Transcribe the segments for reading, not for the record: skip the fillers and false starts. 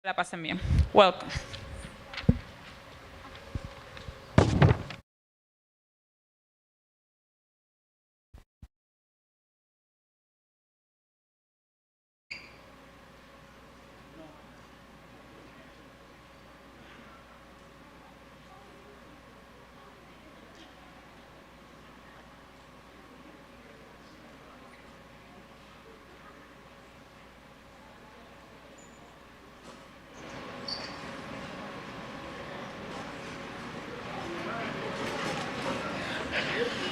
La pasen bien. Welcome.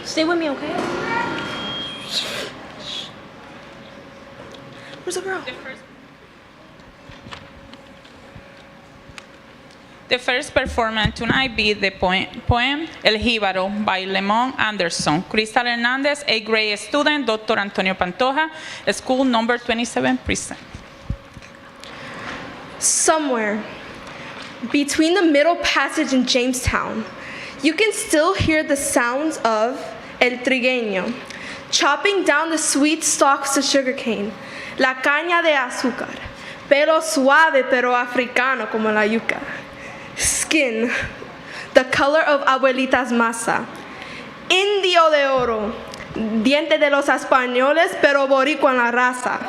Stay with me, okay? Where's the girl? The first performance tonight be the poem El Jíbaro by Lemon Anderson. Crystal Hernandez, 8th grade student, Dr. Antonia Pantoja, school number 27, present. Somewhere between the Middle Passage and Jamestown, you can still hear the sounds of El Trigueño, chopping down the sweet stalks of sugarcane, la caña de azúcar, pelo suave pero africano como la yuca, skin, the color of abuelita's masa, indio de oro, diente de los españoles pero boricua en la raza,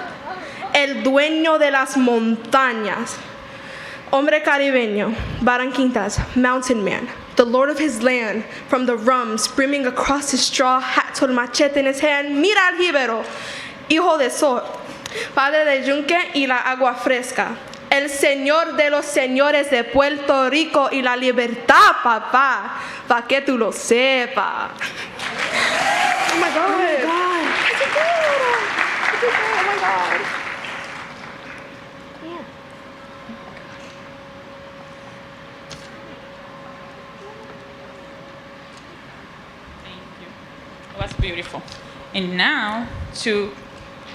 el dueño de las montañas, hombre caribeño, Barranquitas, mountain man, the lord of his land, from the rum brimming across his straw hat with machete in his hand. Mira al jíbaro, hijo de sol, padre del yunque y la agua fresca, el señor de los señores de Puerto Rico y la libertad, papá, pa' que tú lo sepas. Oh my God. Oh my God. How'd you do? Oh my God. It was beautiful. And now, to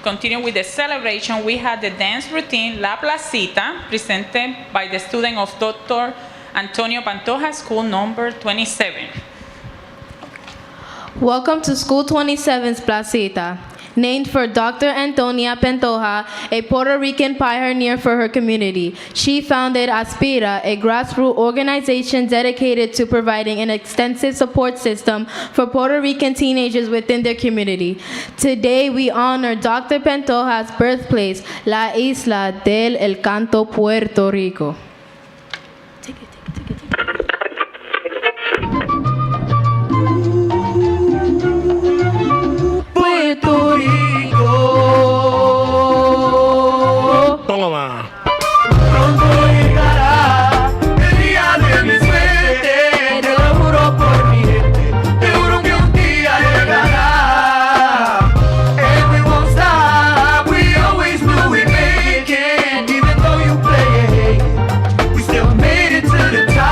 continue with the celebration, we had the dance routine La Placita, presented by the student of Dr. Antonio Pantoja, school number 27. Welcome to School 27's Placita, named for Dr. Antonia Pantoja, a Puerto Rican pioneer for her community. She founded Aspira, a grassroots organization dedicated to providing an extensive support system for Puerto Rican teenagers within their community. Today, we honor Dr. Pantoja's birthplace, La Isla del Encanto, Puerto Rico. Puerto Rico. Toma. Pronto llegará el día de mi suerte, te lo juro por mi gente, te juro que un día llegará. And we won't stop, we always knew we'd make it, even though you play it, we still made it to the top.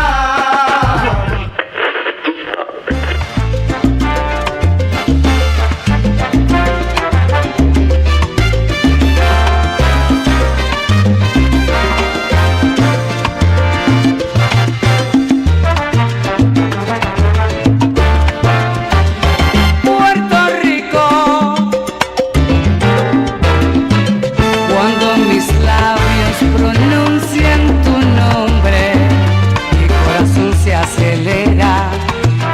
Puerto Rico, cuando mis labios pronuncian tu nombre, mi corazón se acelera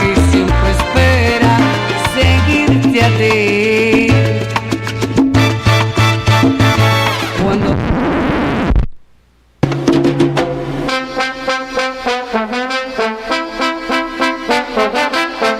y siempre espera seguirte a ti. Cuando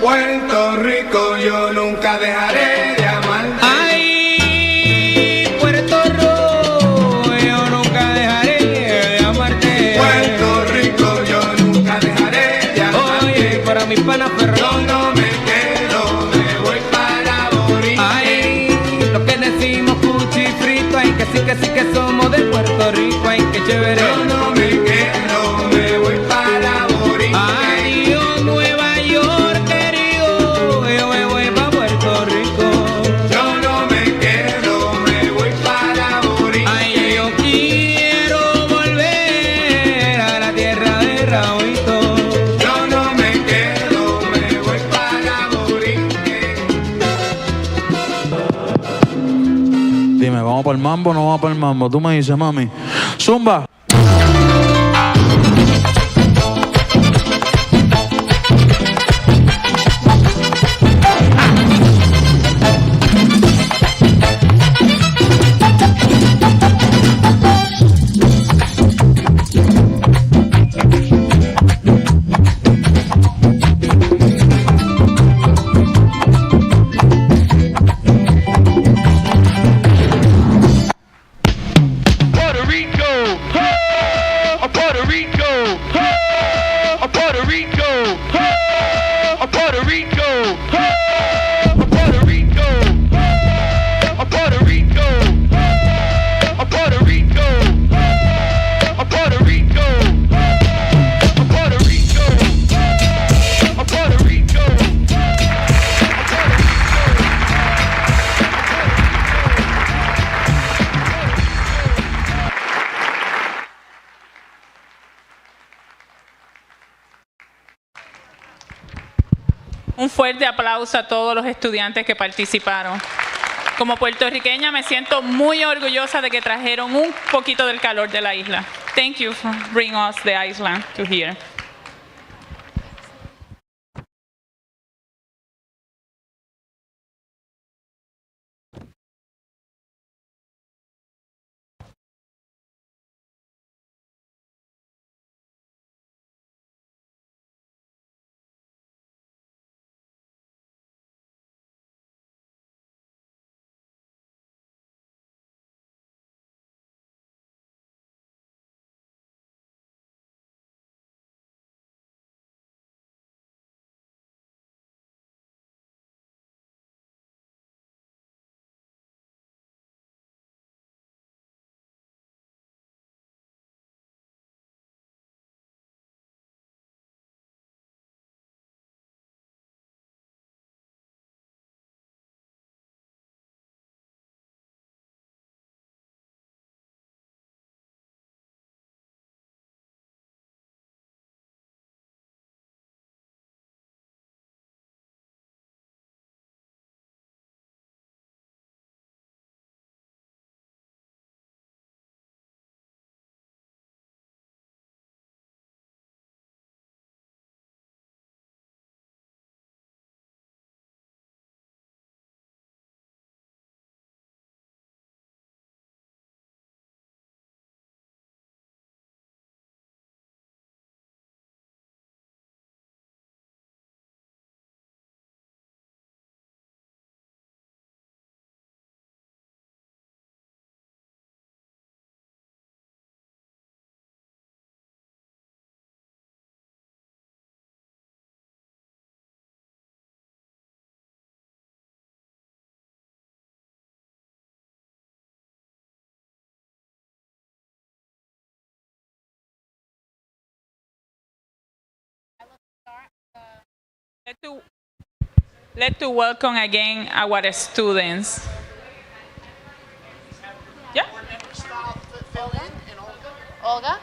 Puerto Rico, yo nunca dejaré de amarte. Ay, Puerto Rico, yo nunca dejaré de amarte. Puerto Rico, yo nunca dejaré de amarte. Oye, para mi pana Yo Ferrón. no me quedo, me voy para Borica. Ay, lo que decimos cuchi frito, ay, que sí que somos de Puerto Rico, ay, que chévere. Yo no me quedo, me voy para Borica. Adiós, Nueva York, querido, yo me voy pa' Puerto Rico. Yo no me quedo, me voy para Borica. Ay, yo quiero volver a la tierra de Raúlito. Yo no me quedo, me voy para Borica. Dime, ¿vamos para el mambo o no vamos para el mambo? Tú me dices, mami. Zumba. Un fuerte aplauso a todos los estudiantes que participaron. Como puertorriqueña me siento muy orgullosa de que trajeron un poquito del calor de la isla. Thank you for bringing us the island to here. Let's welcome again our students. Yeah. Olga?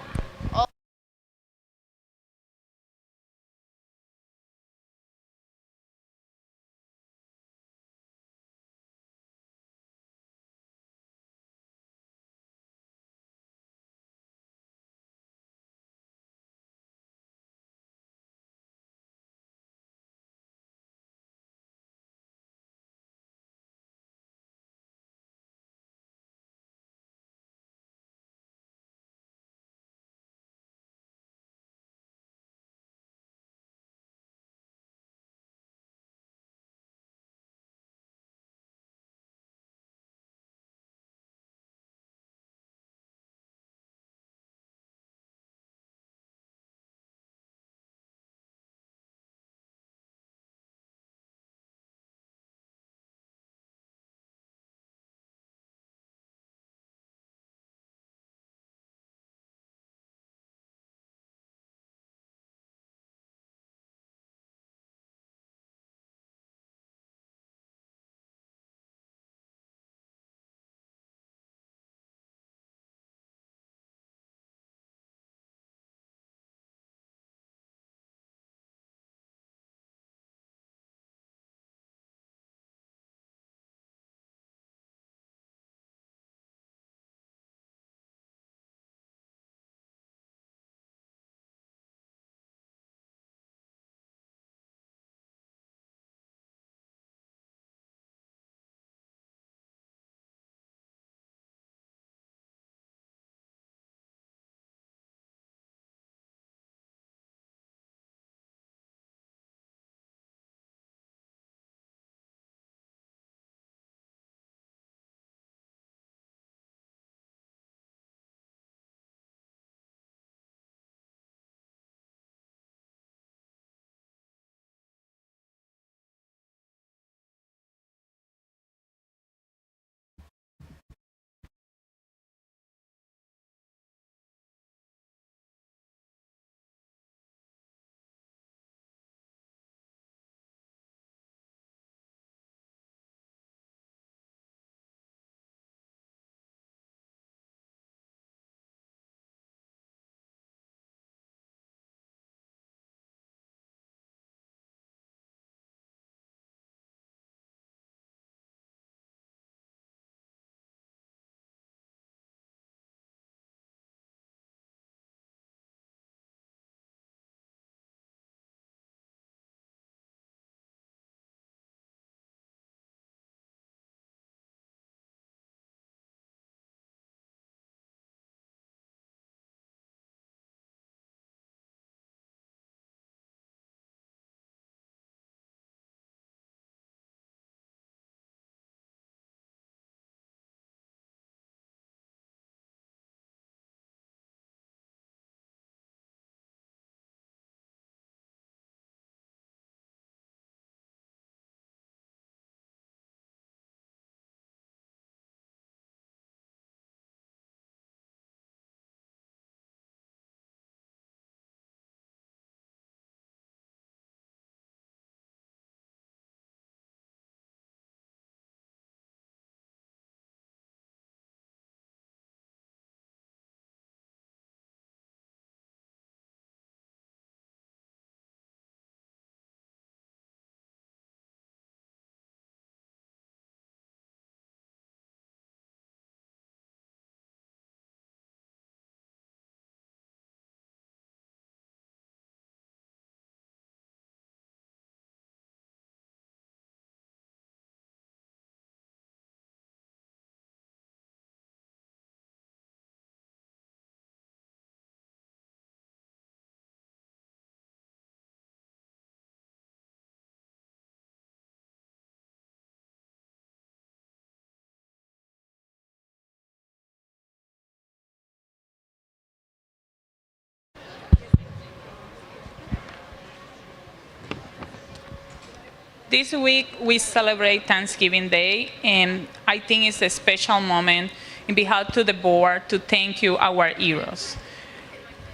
This week we celebrate Thanksgiving Day, and I think it's a special moment in behalf to the board to thank you, our heroes.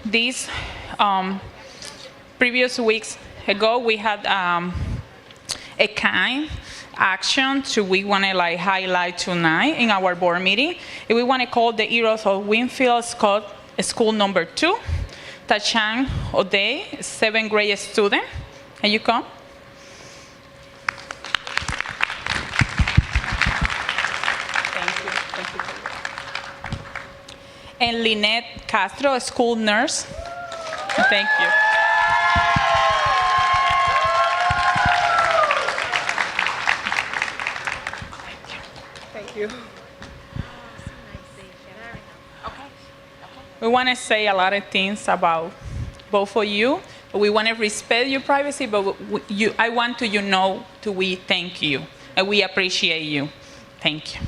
These previous weeks ago, we had a kind action to we want to like highlight tonight in our board meeting. And we want to call the heroes of Winfield Scott School Number 2, Tachan O'Day, 7th grade student. Can you come? And Lynette Castro, a school nurse. Thank you. Thank you. We want to say a lot of things about both of you. We want to respect your privacy, but I want to know to we thank you and we appreciate you. Thank you.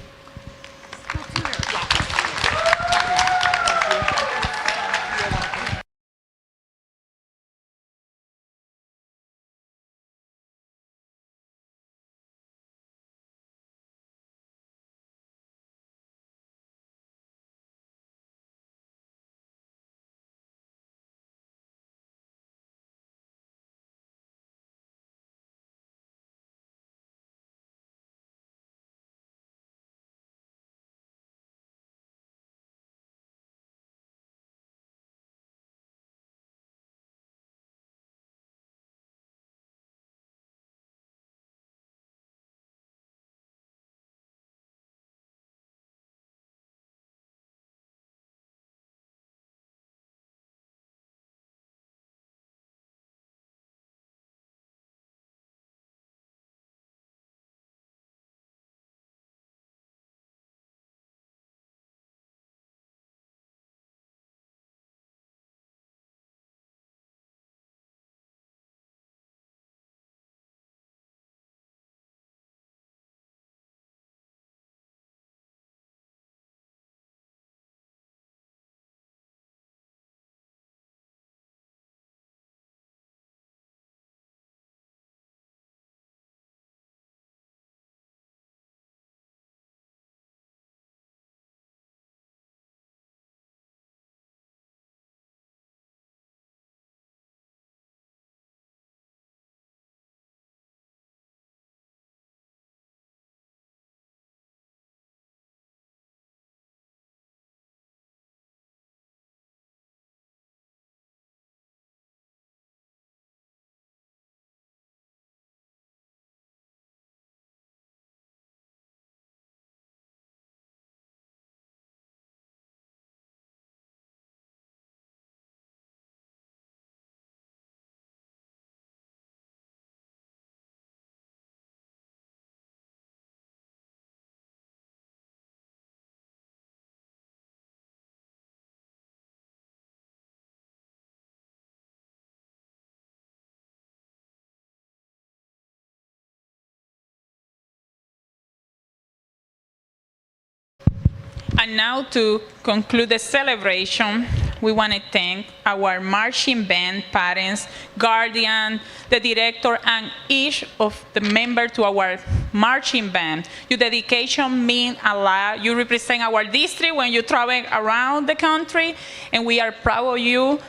And now to conclude the celebration, we want to thank our marching band parents, guardian, the director, and each of the members to our marching band. Your dedication means a lot. You represent our district when you travel around the country, and we are proud of you.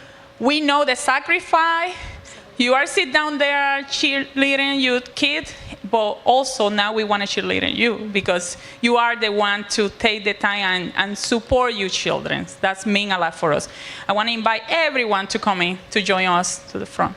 We know the sacrifice. You are sitting down there cheerleading your kids, but also now we want to cheerlead you because you are the one to take the time and support your children. That's mean a lot for us. I want to invite everyone to come in to join us to the front.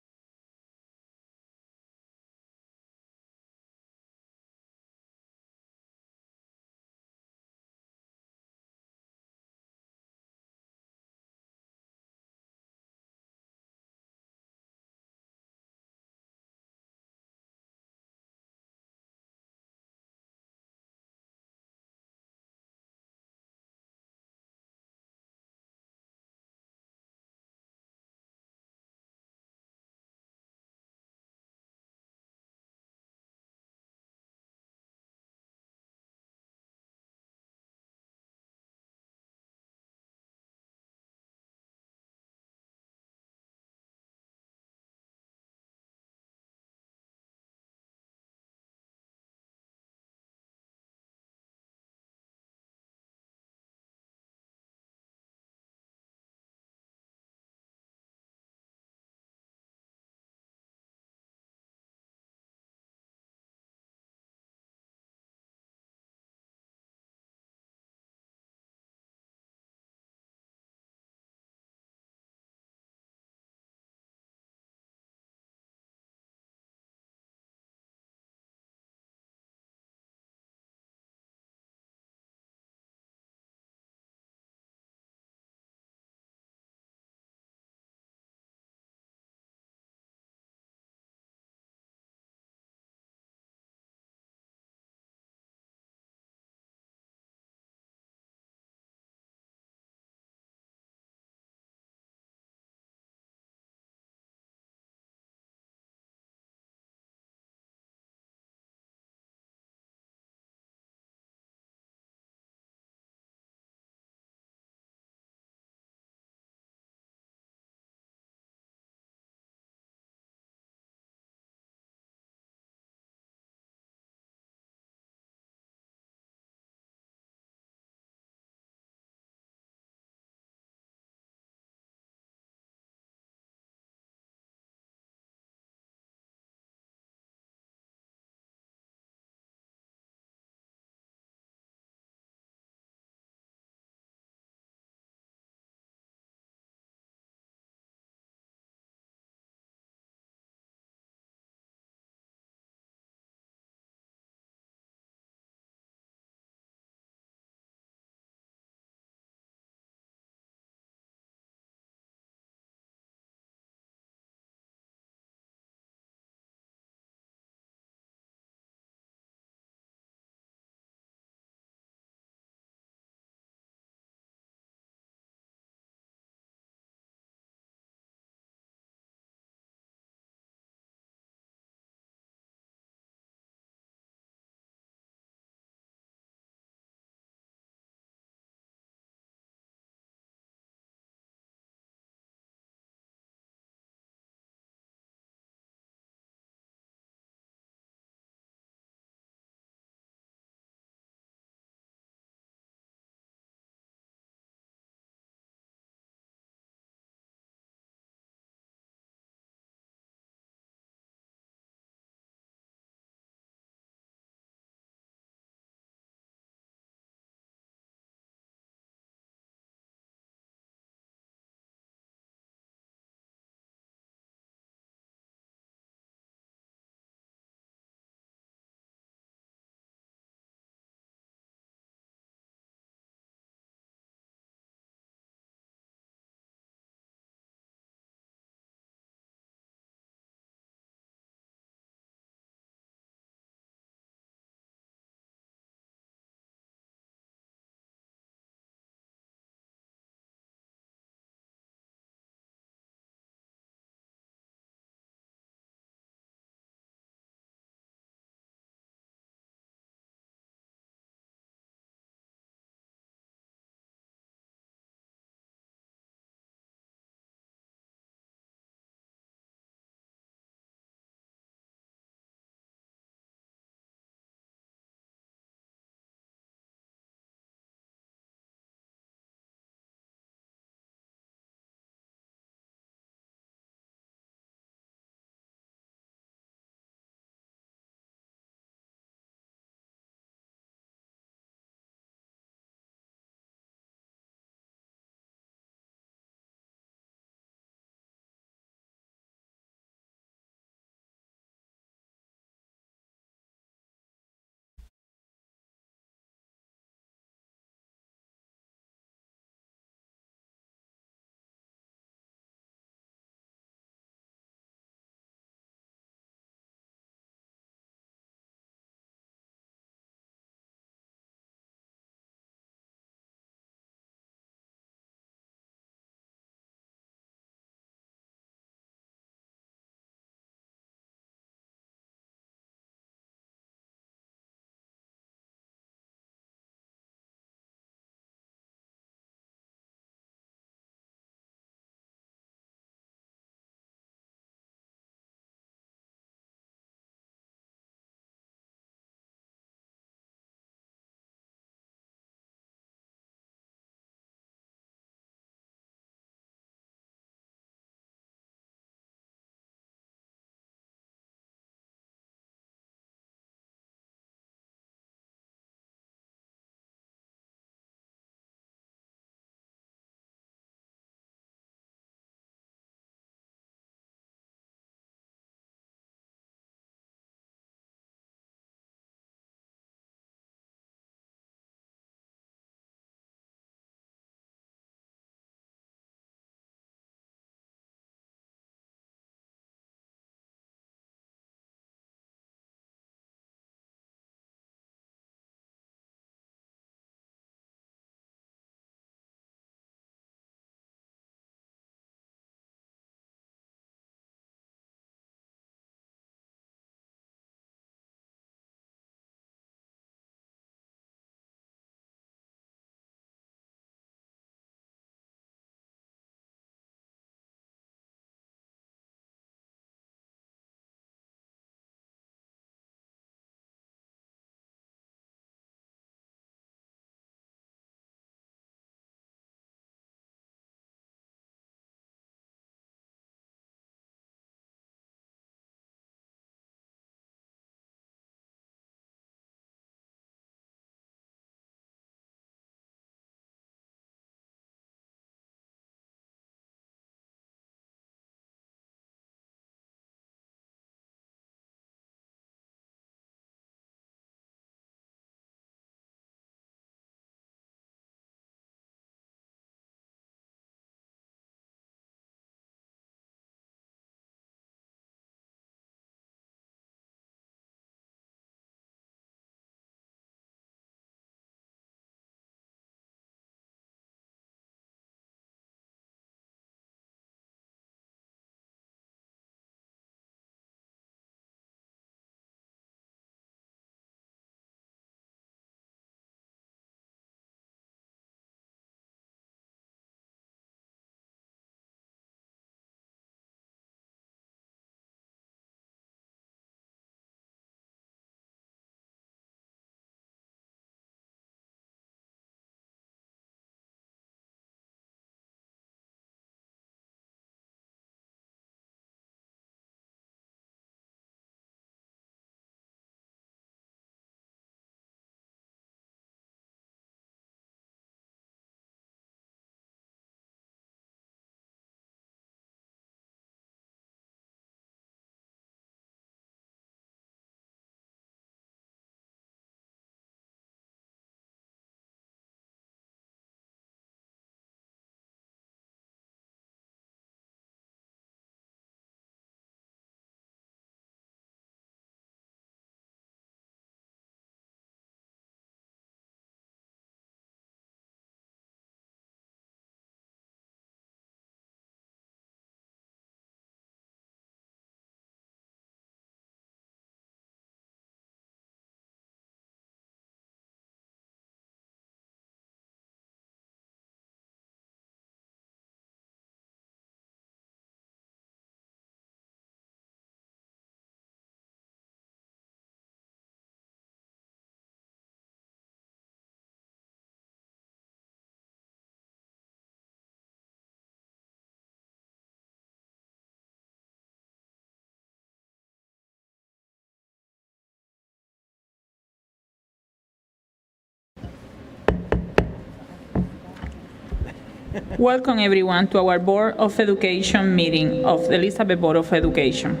Welcome everyone to our Board of Education meeting of the Elizabeth Board of Education.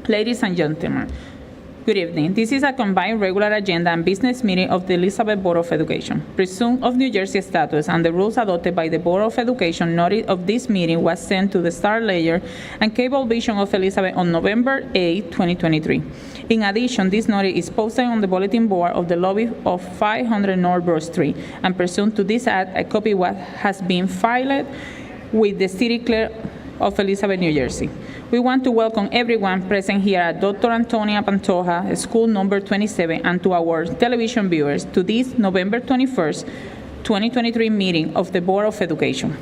Ladies and gentlemen, good evening. This is a combined regular agenda and business meeting of the Elizabeth Board of Education. Presumed of New Jersey status and the rules adopted by the Board of Education, notice of this meeting was sent to the Star Ledger and Cable Vision of Elizabeth on November 8, 2023. In addition, this notice is posted on the bulletin board of the lobby of 500 North Broad Street, and pursuant to this act, a copy has been filed with the City Clerk of Elizabeth, New Jersey. We want to welcome everyone present here at Dr. Antonia Pantoja, school number 27, and to our television viewers to this November 21st, 2023 meeting of the Board of Education.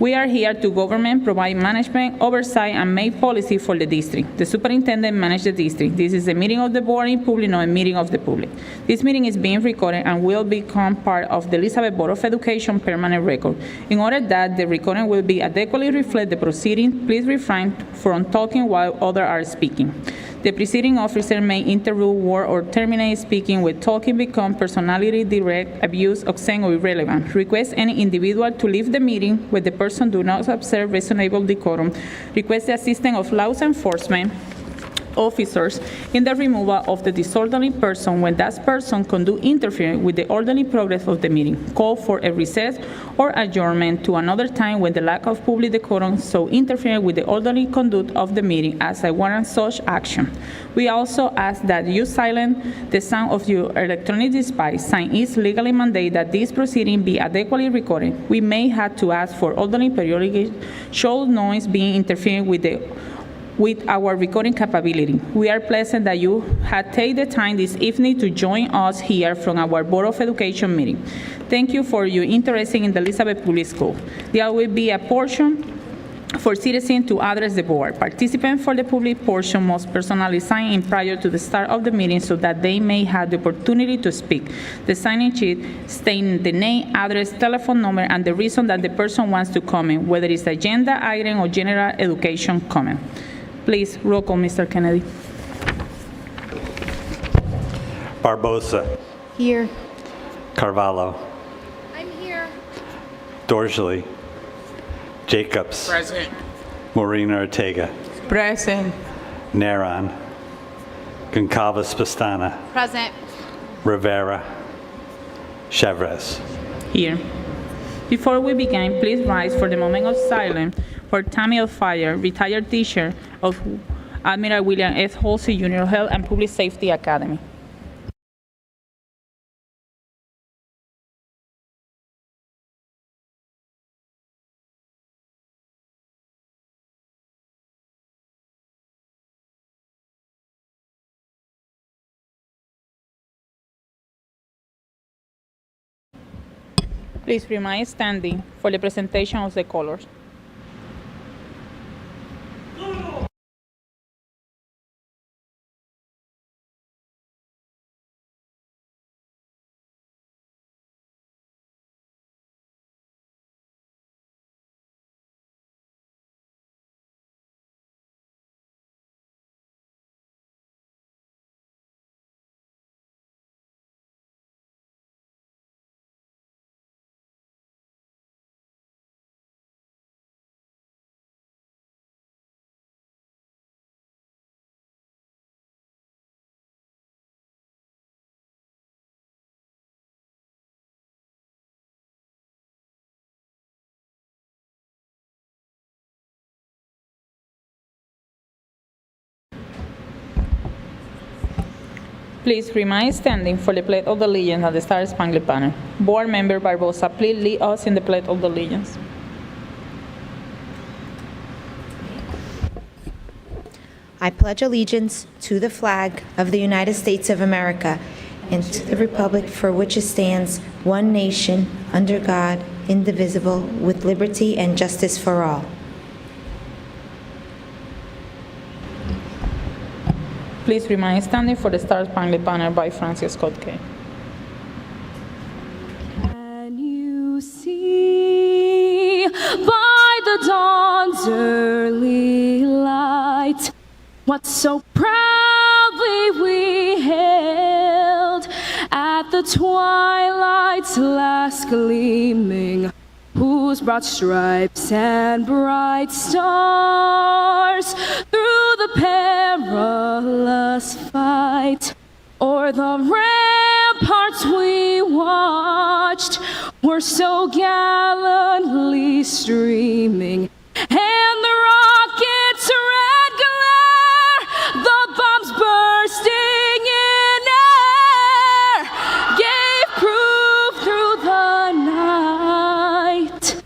We are here to government, provide management, oversight, and make policy for the district. The superintendent manages the district. This is a meeting of the board in public, not a meeting of the public. This meeting is being recorded and will become part of the Elizabeth Board of Education permanent record. In order that the recording will be adequately reflect the proceeding, please refrain from talking while others are speaking. The presiding officer may interrupt, word, or terminate speaking when talking become personality, direct, abuse, obscene, or irrelevant. Request any individual to leave the meeting when the person do not observe reasonable decorum. Request the assistance of law enforcement officers in the removal of the disorderly person when that person conduct interfere with the orderly progress of the meeting. Call for a recess or adjournment to another time when the lack of public decorum so interfere with the orderly conduct of the meeting as a warrant such action. We also ask that you silence the sound of your electronic device. Sign is legally mandated that this proceeding be adequately recorded. We may have to ask for orderly periodic show noise being interfering with our recording capability. We are pleased that you have taken the time this evening to join us here from our Board of Education meeting. Thank you for your interest in the Elizabeth Public School. There will be a portion for citizens to address the board. Participants for the public portion must personally sign in prior to the start of the meeting so that they may have the opportunity to speak. The sign-in sheet stating the name, address, telephone number, and the reason that the person wants to comment, whether it's agenda item or general education comment. Please, roll call, Mr. Kennedy. Barbosa. Here. Carvalho. I'm here. Dorsley. Jacobs. Present. Morena Ortega. Present. Naron. Goncalves Pastana. Present. Rivera. Chavez. Here. Before we begin, please rise for the moment of silence for Tammy Elfire, retired teacher of Admiral William S. Halsey Junior Health and Public Safety Academy. Please remain standing for the presentation of the colors. Please remain standing for the Pledge of Allegiance at the Star Spangled Banner. Board Member Barbosa, please lead us in the Pledge of Allegiance. I pledge allegiance to the flag of the United States of America and to the republic for which it stands, one nation, under God, indivisible, with liberty and justice for all. Please remain standing for the Star Spangled Banner by Francis Scott Key. Can you see by the dawn's early light what so proudly we hailed at the twilight's last gleaming, whose broad stripes and bright stars through the perilous fight o'er the ramparts we watched were so gallantly streaming, and the rockets' red glare, the bombs bursting in air, gave proof through the night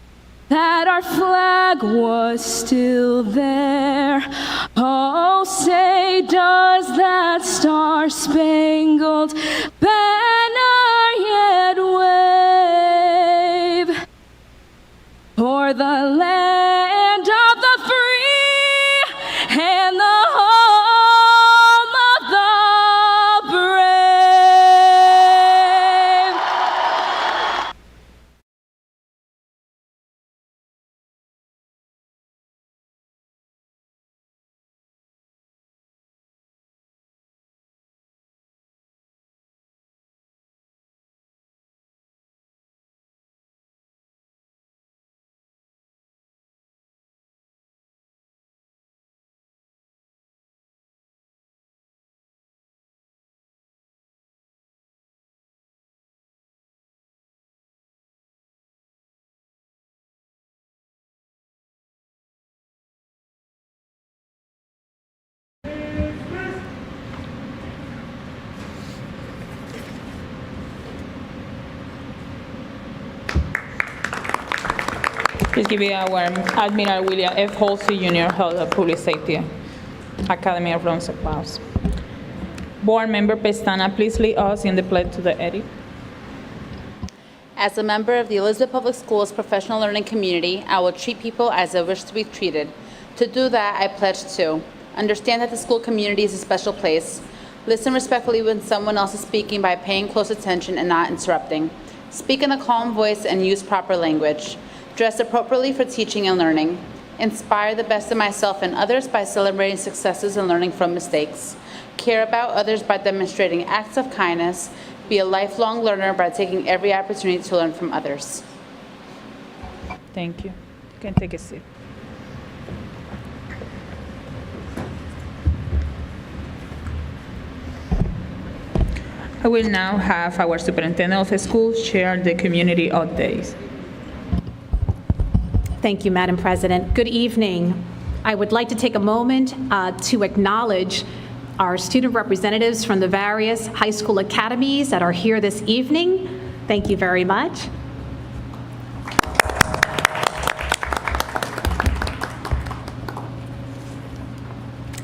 that our flag was still there. Oh, say does that star-spangled banner yet wave o'er the land of the free and the home of the brave? Please give it our Admiral William F. Halsey Jr. Head of Public Safety Academy of Bronze Applause. Board Member Pestana, please lead us in the pledge to the Eddie. As a member of the Elizabeth Public Schools professional learning community, I will treat people as I wish to be treated. To do that, I pledge to understand that the school community is a special place, listen respectfully when someone else is speaking by paying close attention and not interrupting, speak in a calm voice and use proper language, dress appropriately for teaching and learning, inspire the best of myself and others by celebrating successes and learning from mistakes, care about others by demonstrating acts of kindness, be a lifelong learner by taking every opportunity to learn from others. Thank you. You can take a seat. I will now have our Superintendent of Schools share the community updates. Thank you, Madam President. Good evening. I would like to take a moment to acknowledge our student representatives from the various high school academies that are here this evening. Thank you very much.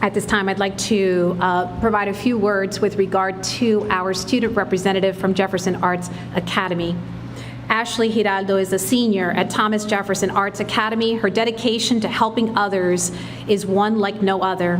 At this time, I'd like to provide a few words with regard to our student representative from Jefferson Arts Academy. Ashley Giraldo is a senior at Thomas Jefferson Arts Academy. Her dedication to helping others is one like no other.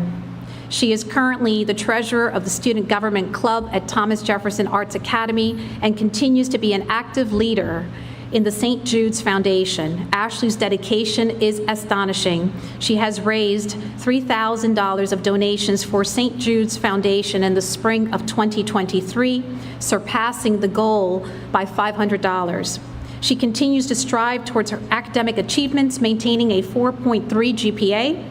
She is currently the treasurer of the Student Government Club at Thomas Jefferson Arts Academy and continues to be an active leader in the St. Jude's Foundation. Ashley's dedication is astonishing. She has raised $3,000 of donations for St. Jude's Foundation in the spring of 2023, surpassing the goal by $500. She continues to strive towards her academic achievements, maintaining a 4.3 GPA.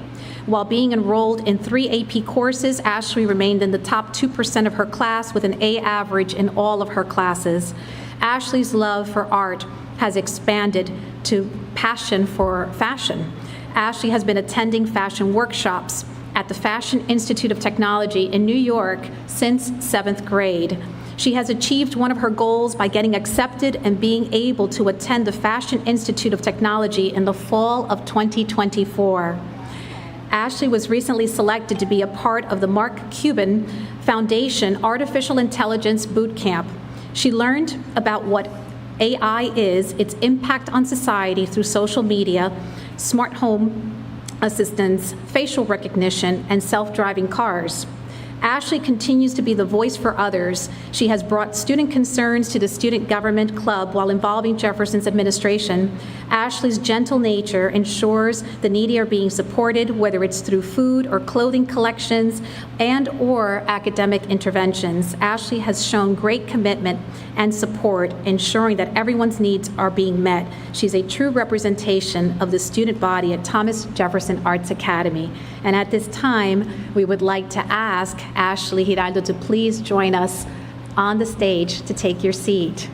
While being enrolled in 3 AP courses, Ashley remained in the top 2% of her class with an A average in all of her classes. Ashley's love for art has expanded to passion for fashion. Ashley has been attending fashion workshops at the Fashion Institute of Technology in New York since 7th grade. She has achieved one of her goals by getting accepted and being able to attend the Fashion Institute of Technology in the fall of 2024. Ashley was recently selected to be a part of the Mark Cuban Foundation Artificial Intelligence Boot Camp. She learned about what AI is, its impact on society through social media, smart home assistants, facial recognition, and self-driving cars. Ashley continues to be the voice for others. She has brought student concerns to the Student Government Club while involving Jefferson's administration. Ashley's gentle nature ensures the needy are being supported, whether it's through food or clothing collections and/or academic interventions. Ashley has shown great commitment and support, ensuring that everyone's needs are being met. She's a true representation of the student body at Thomas Jefferson Arts Academy. And at this time, we would like to ask Ashley Giraldo to please join us on the stage to take your seat.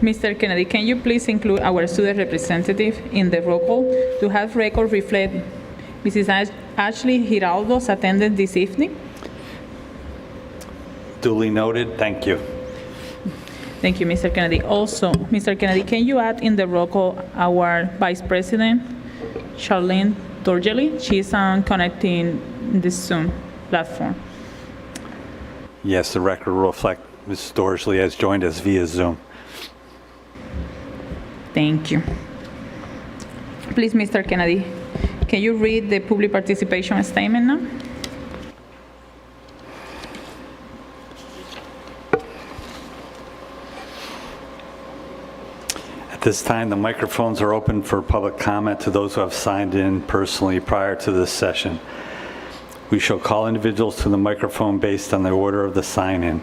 Mr. Kennedy, can you please include our student representative in the roll call to have record reflect Mrs. Ashley Giraldo's attendance this evening? Duly noted. Thank you. Thank you, Mr. Kennedy. Also, Mr. Kennedy, can you add in the roll call our Vice President, Charlene Dorgeli? She's connecting the Zoom platform. Yes, the record will reflect Ms. Dorsley has joined us via Zoom. Thank you. Please, Mr. Kennedy, can you read the public participation statement now? At this time, the microphones are open for public comment to those who have signed in personally prior to this session. We shall call individuals to the microphone based on the order of the sign-in.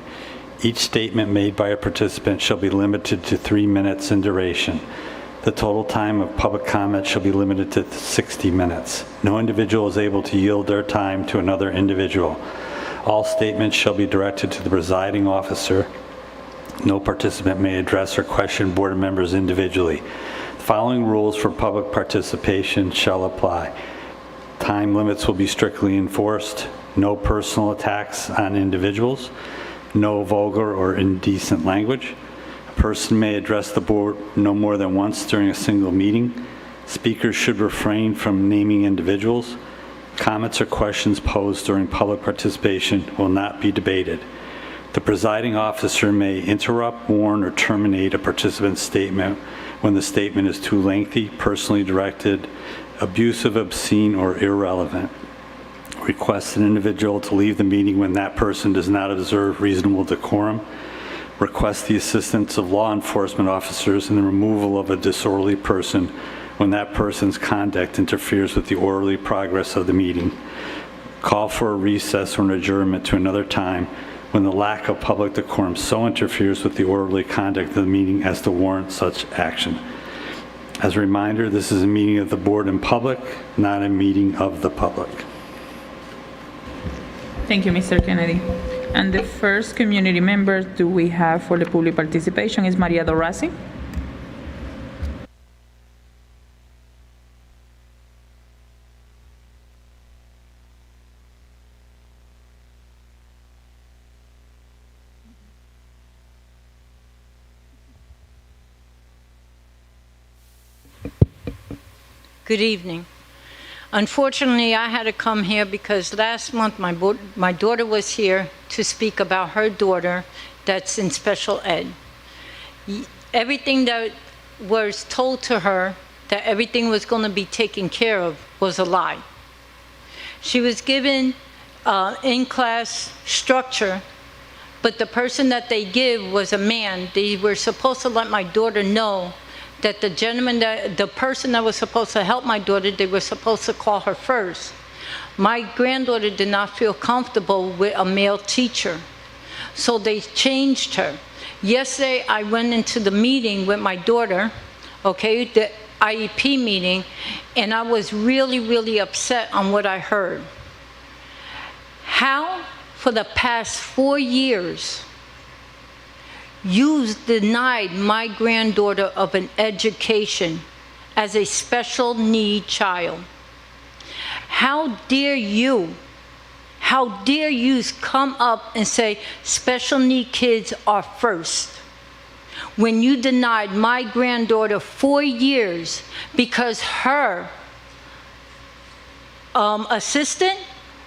Each statement made by a participant shall be limited to 3 minutes in duration. The total time of public comment shall be limited to 60 minutes. No individual is able to yield their time to another individual. All statements shall be directed to the presiding officer. No participant may address or question board members individually. The following rules for public participation shall apply. Time limits will be strictly enforced. No personal attacks on individuals. No vulgar or indecent language. A person may address the board no more than once during a single meeting. Speakers should refrain from naming individuals. Comments or questions posed during public participation will not be debated. The presiding officer may interrupt, warn, or terminate a participant's statement when the statement is too lengthy, personally directed, abusive, obscene, or irrelevant. Request an individual to leave the meeting when that person does not observe reasonable decorum. Request the assistance of law enforcement officers in the removal of a disorderly person when that person's conduct interferes with the orderly progress of the meeting. Call for a recess or an adjournment to another time when the lack of public decorum so interferes with the orderly conduct of the meeting as to warrant such action. As a reminder, this is a meeting of the board in public, not a meeting of the public. Thank you, Mr. Kennedy. And the first community member do we have for the public participation is Maria Dorasi. Good evening. Unfortunately, I had to come here because last month my daughter was here to speak about her daughter that's in special ed. Everything that was told to her, that everything was going to be taken care of, was a lie. She was given in-class structure, but the person that they give was a man. They were supposed to let my daughter know that the gentleman, the person that was supposed to help my daughter, they were supposed to call her first. My granddaughter did not feel comfortable with a male teacher, so they changed her. Yesterday, I went into the meeting with my daughter, okay, the IEP meeting, and I was really, really upset on what I heard. How, for the past 4 years, you denied my granddaughter of an education as a special need child. How dare you come up and say special need kids are first when you denied my granddaughter 4 years because her assistant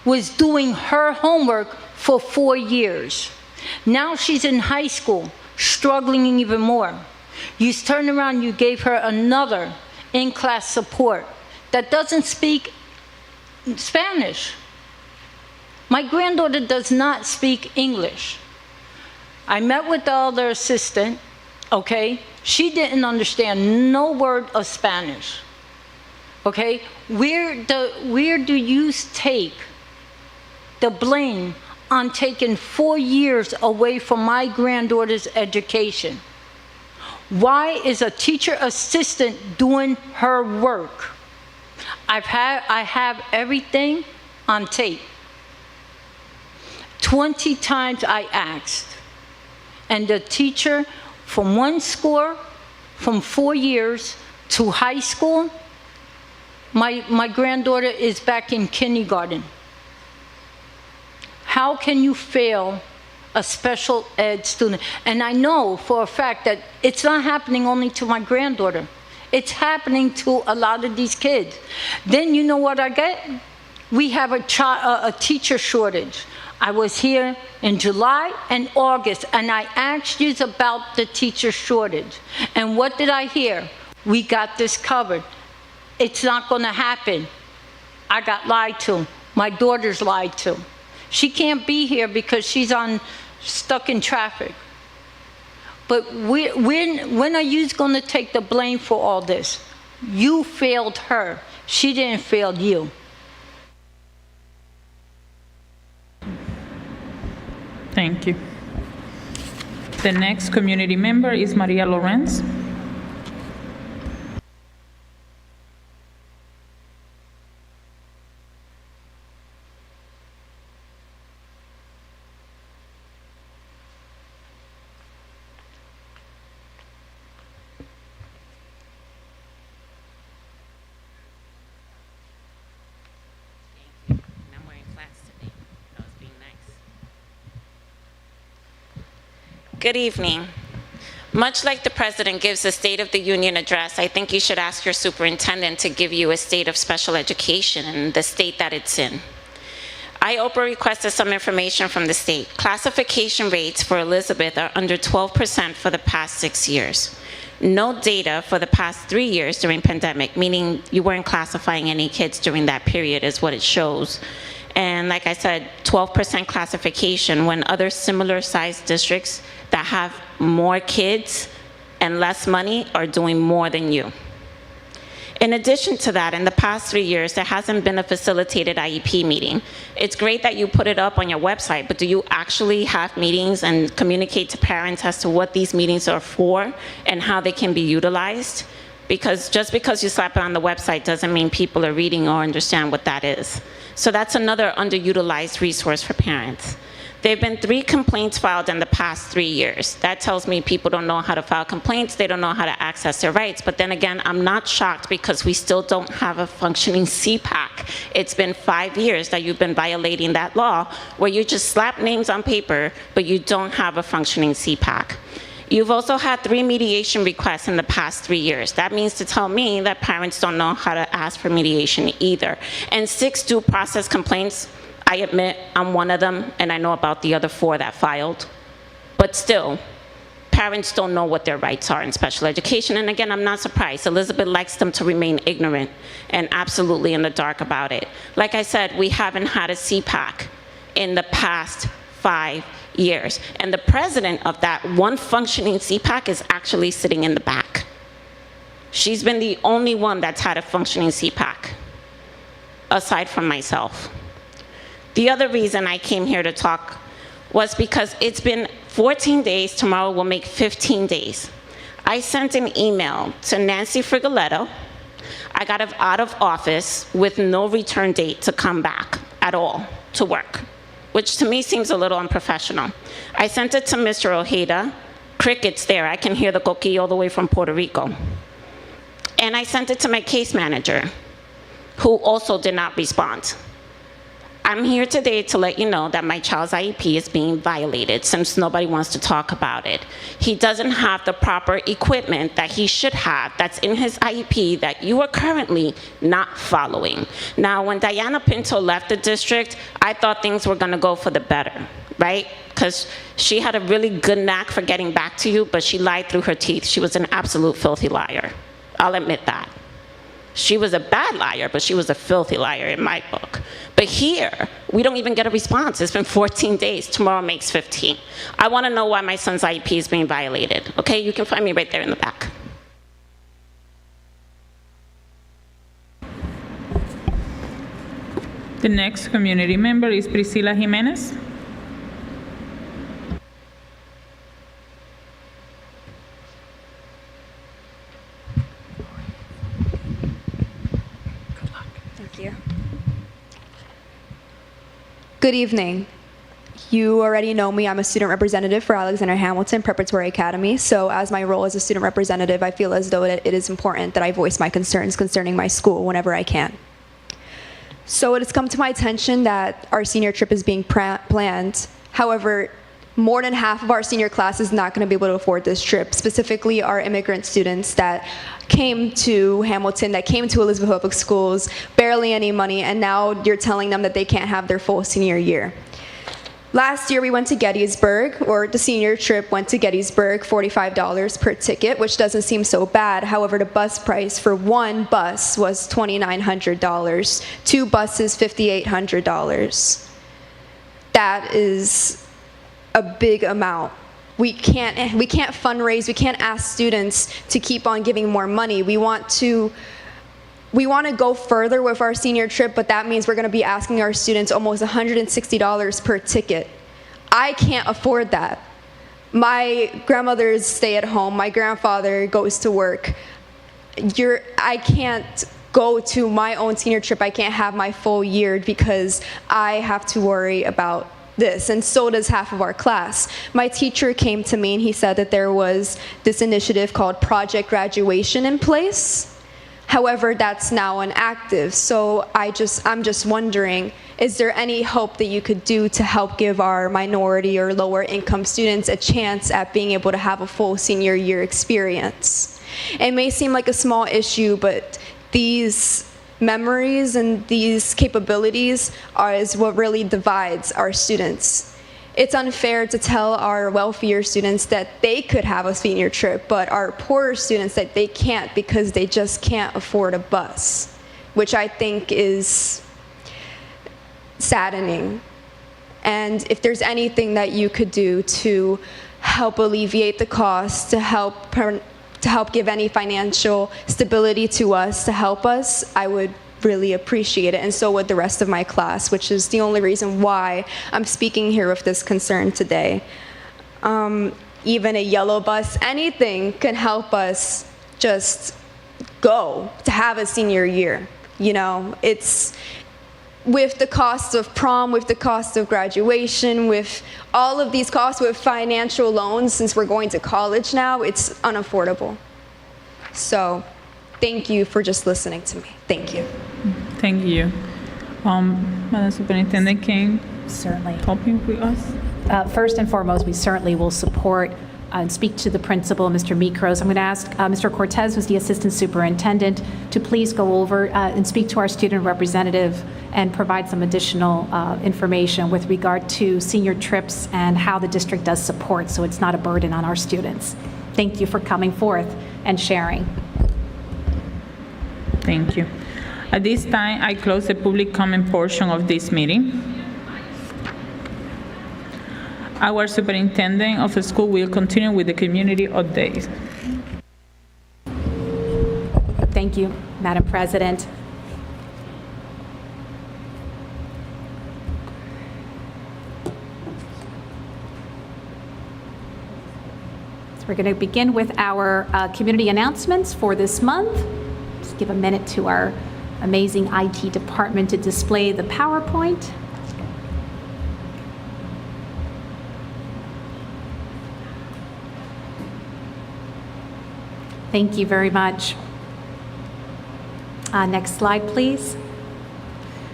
was doing her homework for 4 years. Now she's in high school, struggling even more. You turned around, you gave her another in-class support that doesn't speak Spanish. My granddaughter does not speak English. I met with the other assistant, okay? She didn't understand no word of Spanish, okay? Where do you take the blame on taking 4 years away from my granddaughter's education? Why is a teacher assistant doing her work? I have everything on tape. 20 times I asked, and the teacher from one school, from 4 years to high school, my granddaughter is back in kindergarten. How can you fail a special ed student? And I know for a fact that it's not happening only to my granddaughter. It's happening to a lot of these kids. Then you know what I get? We have a teacher shortage. I was here in July and August, and I asked you about the teacher shortage. And what did I hear? We got this covered. It's not going to happen. I got lied to. My daughter's lied to. She can't be here because she's stuck in traffic. But when are you going to take the blame for all this? You failed her. She didn't fail you. Thank you. The next community member is Maria Lorenz. Good evening. Much like the President gives a State of the Union address, I think you should ask your superintendent to give you a state of special education in the state that it's in. I, Oprah, requested some information from the state. Classification rates for Elizabeth are under 12% for the past 6 years. No data for the past 3 years during pandemic, meaning you weren't classifying any kids during that period is what it shows. And like I said, 12% classification when other similar sized districts that have more kids and less money are doing more than you. In addition to that, in the past 3 years, there hasn't been a facilitated IEP meeting. It's great that you put it up on your website, but do you actually have meetings and communicate to parents as to what these meetings are for and how they can be utilized? because just because you slap it on the website doesn't mean people are reading or understand what that is. So that's another underutilized resource for parents. There have been 3 complaints filed in the past 3 years. That tells me people don't know how to file complaints, they don't know how to access their rights. But then again, I'm not shocked because we still don't have a functioning CPAC. It's been 5 years that you've been violating that law where you just slap names on paper, but you don't have a functioning CPAC. You've also had 3 mediation requests in the past 3 years. That means to tell me that parents don't know how to ask for mediation either. And 6 due process complaints. I admit I'm one of them, and I know about the other 4 that filed. But still, parents don't know what their rights are in special education. And again, I'm not surprised. Elizabeth likes them to remain ignorant and absolutely in the dark about it. Like I said, we haven't had a CPAC in the past 5 years. And the president of that one functioning CPAC is actually sitting in the back. She's been the only one that's had a functioning CPAC, aside from myself. The other reason I came here to talk was because it's been 14 days, tomorrow will make 15 days. I sent an email to Nancy Frigoletto. I got out of office with no return date to come back at all to work, which to me seems a little unprofessional. I sent it to Mr. Ojeda. Crickets there. I can hear the coquille all the way from Puerto Rico. And I sent it to my case manager, who also did not respond. I'm here today to let you know that my child's IEP is being violated since nobody wants to talk about it. He doesn't have the proper equipment that he should have that's in his IEP that you are currently not following. Now, when Diana Pinto left the district, I thought things were gonna go for the better, right? Because she had a really good knack for getting back to you, but she lied through her teeth. She was an absolute filthy liar. I'll admit that. She was a bad liar, but she was a filthy liar in my book. But here, we don't even get a response. It's been 14 days. Tomorrow makes 15. I want to know why my son's IEP is being violated. Okay, you can find me right there in the back. The next community member is Priscilla Jimenez. Good evening. You already know me. I'm a student representative for Alexander Hamilton Preparatory Academy. So as my role as a student representative, I feel as though it is important that I voice my concerns concerning my school whenever I can. So it has come to my attention that our senior trip is being planned. However, more than half of our senior class is not going to be able to afford this trip, specifically our immigrant students that came to Hamilton, that came to Elizabeth Public Schools, barely any money, and now you're telling them that they can't have their full senior year. Last year we went to Gettysburg, or the senior trip went to Gettysburg, $45 per ticket, which doesn't seem so bad. However, the bus price for one bus was $2,900, 2 buses, $5,800. That is a big amount. We can't fundraise, we can't ask students to keep on giving more money. We want to go further with our senior trip, but that means we're gonna be asking our students almost $160 per ticket. I can't afford that. My grandmothers stay at home, my grandfather goes to work. I can't go to my own senior trip, I can't have my full year because I have to worry about this, and so does half of our class. My teacher came to me and he said that there was this initiative called Project Graduation in place. However, that's now inactive. So I'm just wondering, is there any hope that you could do to help give our minority or lower income students a chance at being able to have a full senior year experience? It may seem like a small issue, but these memories and these capabilities is what really divides our students. It's unfair to tell our wealthier students that they could have a senior trip, but our poorer students that they can't because they just can't afford a bus, which I think is saddening. And if there's anything that you could do to help alleviate the cost, to help give any financial stability to us, to help us, I would really appreciate it, and so would the rest of my class, which is the only reason why I'm speaking here with this concern today. Even a yellow bus, anything can help us just go to have a senior year. You know, it's with the cost of prom, with the cost of graduation, with all of these costs, with financial loans, since we're going to college now, it's unaffordable. So thank you for just listening to me. Thank you. Thank you. Madam Superintendent King, Certainly. helping with us? First and foremost, we certainly will support and speak to the principal, Mr. Mikros. I'm going to ask Mr. Cortez, who's the assistant superintendent, to please go over and speak to our student representative and provide some additional information with regard to senior trips and how the district does support, so it's not a burden on our students. Thank you for coming forth and sharing. Thank you. At this time, I close the public comment portion of this meeting. Our superintendent of the school will continue with the community updates. Thank you, Madam President. So we're going to begin with our community announcements for this month. Just give a minute to our amazing IT department to display the PowerPoint. Thank you very much. Next slide, please.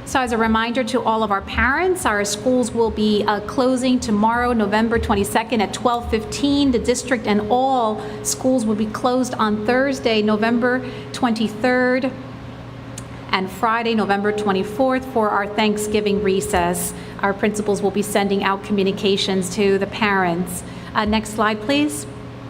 So as a reminder to all of our parents, our schools will be closing tomorrow, November 22nd at 12:15. The district and all schools will be closed on Thursday, November 23rd, and Friday, November 24th for our Thanksgiving recess. Our principals will be sending out communications to the parents. Next slide, please.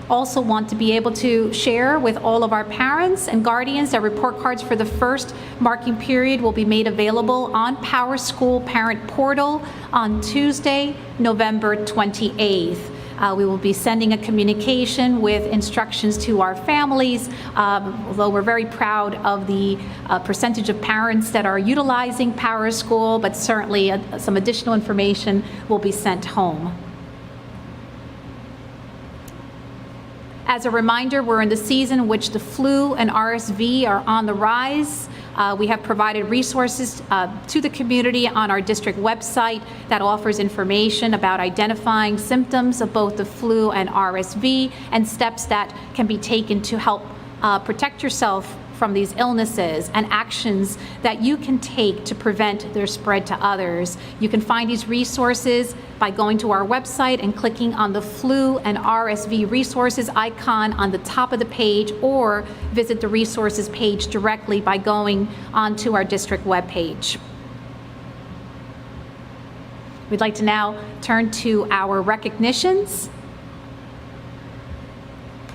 Also want to be able to share with all of our parents and guardians that report cards for the first marking period will be made available on Power School Parent Portal on Tuesday, November 28th. We will be sending a communication with instructions to our families, although we're very proud of the percentage of parents that are utilizing Power School, but certainly some additional information will be sent home. As a reminder, we're in the season in which the flu and RSV are on the rise. We have provided resources to the community on our district website that offers information about identifying symptoms of both the flu and RSV and steps that can be taken to help protect yourself from these illnesses and actions that you can take to prevent their spread to others. You can find these resources by going to our website and clicking on the flu and RSV resources icon on the top of the page, or visit the resources page directly by going onto our district webpage. We'd like to now turn to our recognitions.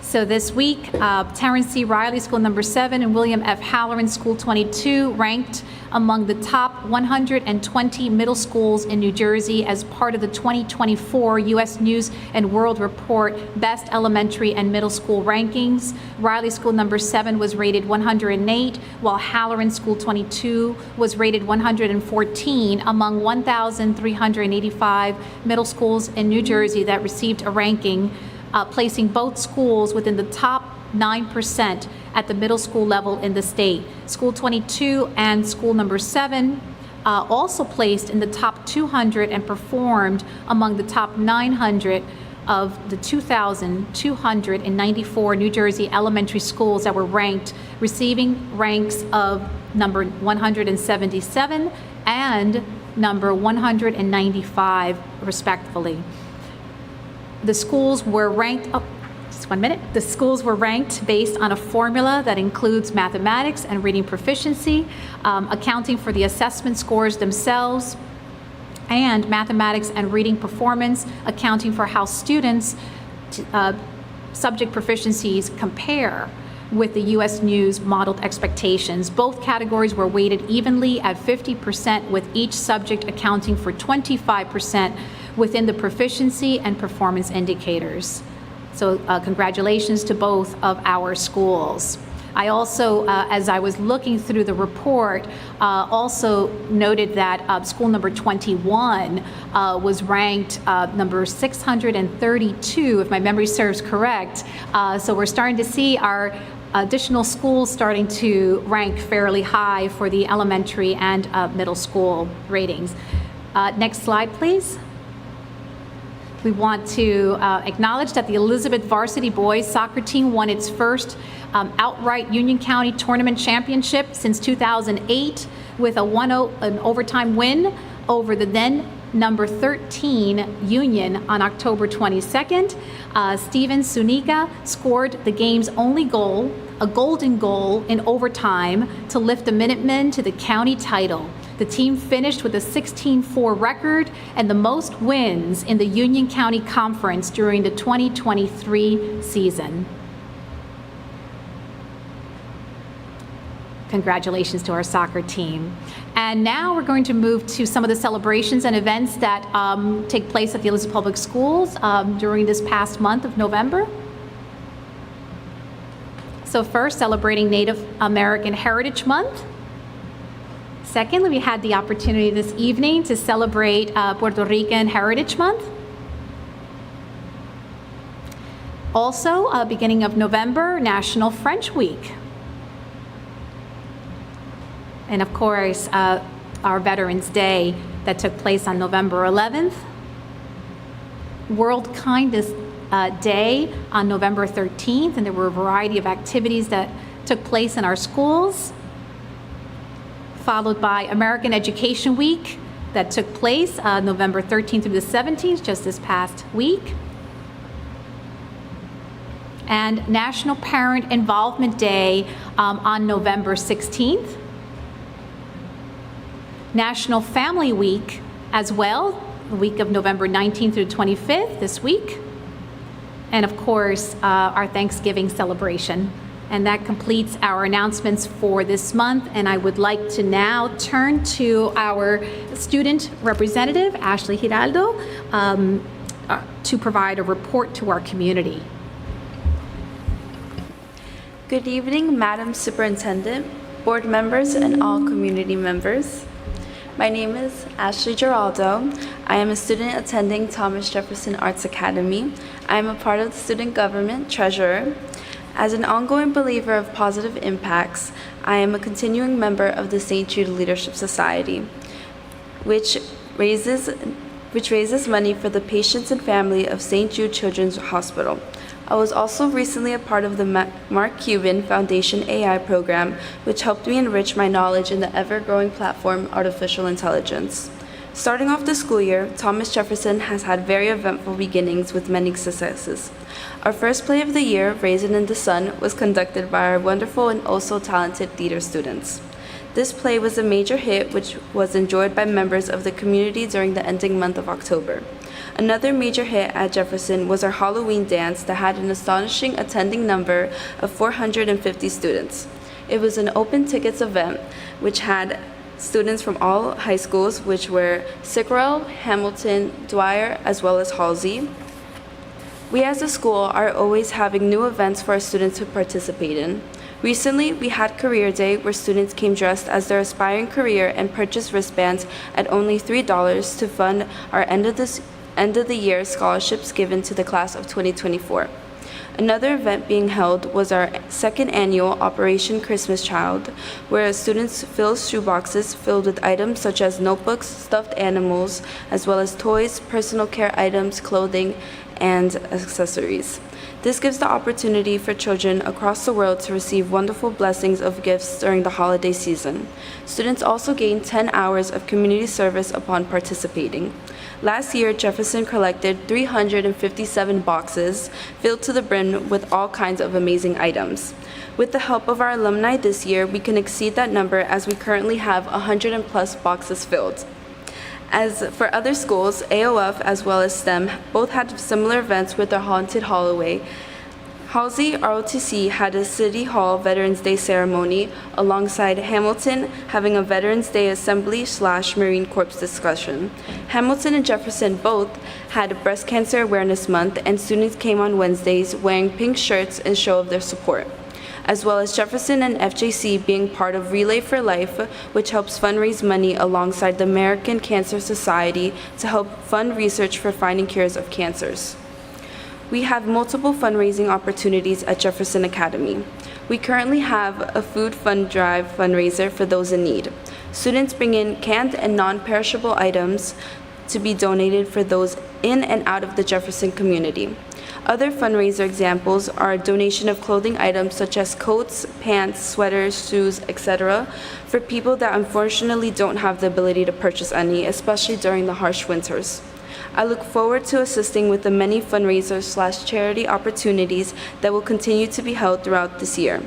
So this week, Terrence C. Riley, School Number 7, and William F. Halloran, School 22, ranked among the top 120 middle schools in New Jersey as part of the 2024 U.S. News and World Report Best Elementary and Middle School Rankings. Riley School Number 7 was rated 108, while Halloran School 22 was rated 114 among 1,385 middle schools in New Jersey that received a ranking, placing both schools within the top 9% at the middle school level in the state. School 22 and School Number 7 also placed in the top 200 and performed among the top 900 of the 2,294 New Jersey elementary schools that were ranked, receiving ranks of number 177 and number 195, respectively. The schools were ranked, The schools were ranked based on a formula that includes mathematics and reading proficiency, accounting for the assessment scores themselves, and mathematics and reading performance, accounting for how students' subject proficiencies compare with the U.S. News modeled expectations. Both categories were weighted evenly at 50%, with each subject accounting for 25% within the proficiency and performance indicators. So congratulations to both of our schools. I also, as I was looking through the report, also noted that School Number 21 was ranked number 632, if my memory serves correct. So we're starting to see our additional schools starting to rank fairly high for the elementary and middle school ratings. Next slide, please. We want to acknowledge that the Elizabeth varsity boys soccer team won its first outright Union County tournament championship since 2008 with an overtime win over the then number 13 Union on October 22nd. Steven Sunika scored the game's only goal, a golden goal in overtime to lift the Minutemen to the county title. The team finished with a 16-4 record and the most wins in the Union County Conference during the 2023 season. Congratulations to our soccer team. And now we're going to move to some of the celebrations and events that take place at the Elizabeth Public Schools during this past month of November. So first, celebrating Native American Heritage Month. Second, we had the opportunity this evening to celebrate Puerto Rican Heritage Month. Also, beginning of November, National French Week. And of course, our Veterans Day that took place on November 11th. World Kindness Day on November 13th, and there were a variety of activities that took place in our schools. Followed by American Education Week that took place November 13th through the 17th, just this past week. And National Parent Involvement Day on November 16th. National Family Week as well, the week of November 19th through 25th, this week. And of course, our Thanksgiving celebration. And that completes our announcements for this month. And I would like to now turn to our student representative, Ashley Giraldo, to provide a report to our community. Good evening, Madam Superintendent, board members, and all community members. My name is Ashley Giraldo. I am a student attending Thomas Jefferson Arts Academy. I am a part of the student government, treasurer. As an ongoing believer of positive impacts, I am a continuing member of the St. Jude Leadership Society, which raises money for the patients and family of St. Jude Children's Hospital. I was also recently a part of the Mark Cuban Foundation AI program, which helped me enrich my knowledge in the ever-growing platform artificial intelligence. Starting off the school year, Thomas Jefferson has had very eventful beginnings with many successes. Our first play of the year, Raisin in the Sun, was conducted by our wonderful and also talented theater students. This play was a major hit, which was enjoyed by members of the community during the ending month of October. Another major hit at Jefferson was our Halloween dance that had an astonishing attending number of 450 students. It was an open tickets event, which had students from all high schools, which were Sickrell, Hamilton, Dwyer, as well as Halsey. We as a school are always having new events for our students to participate in. Recently, we had Career Day, where students came dressed as their aspiring career and purchased wristbands at only $3 to fund our end of the year scholarships given to the class of 2024. Another event being held was our second annual Operation Christmas Child, where students filled shoeboxes filled with items such as notebooks, stuffed animals, as well as toys, personal care items, clothing, and accessories. This gives the opportunity for children across the world to receive wonderful blessings of gifts during the holiday season. Students also gain 10 hours of community service upon participating. Last year, Jefferson collected 357 boxes filled to the brim with all kinds of amazing items. With the help of our alumni this year, we can exceed that number as we currently have 100+ boxes filled. As for other schools, AOF as well as STEM both had similar events with their Haunted Hallway. Halsey ROTC had a City Hall Veterans Day ceremony alongside Hamilton having a Veterans Day Assembly/Marine Corps discussion. Hamilton and Jefferson both had Breast Cancer Awareness Month, and students came on Wednesdays wearing pink shirts in show of their support, as well as Jefferson and FJC being part of Relay for Life, which helps fundraise money alongside the American Cancer Society to help fund research for finding cures of cancers. We have multiple fundraising opportunities at Jefferson Academy. We currently have a food fund drive fundraiser for those in need. Students bring in canned and non-perishable items to be donated for those in and out of the Jefferson community. Other fundraiser examples are a donation of clothing items such as coats, pants, sweaters, shoes, etc. for people that unfortunately don't have the ability to purchase any, especially during the harsh winters. I look forward to assisting with the many fundraisers/charity opportunities that will continue to be held throughout this year.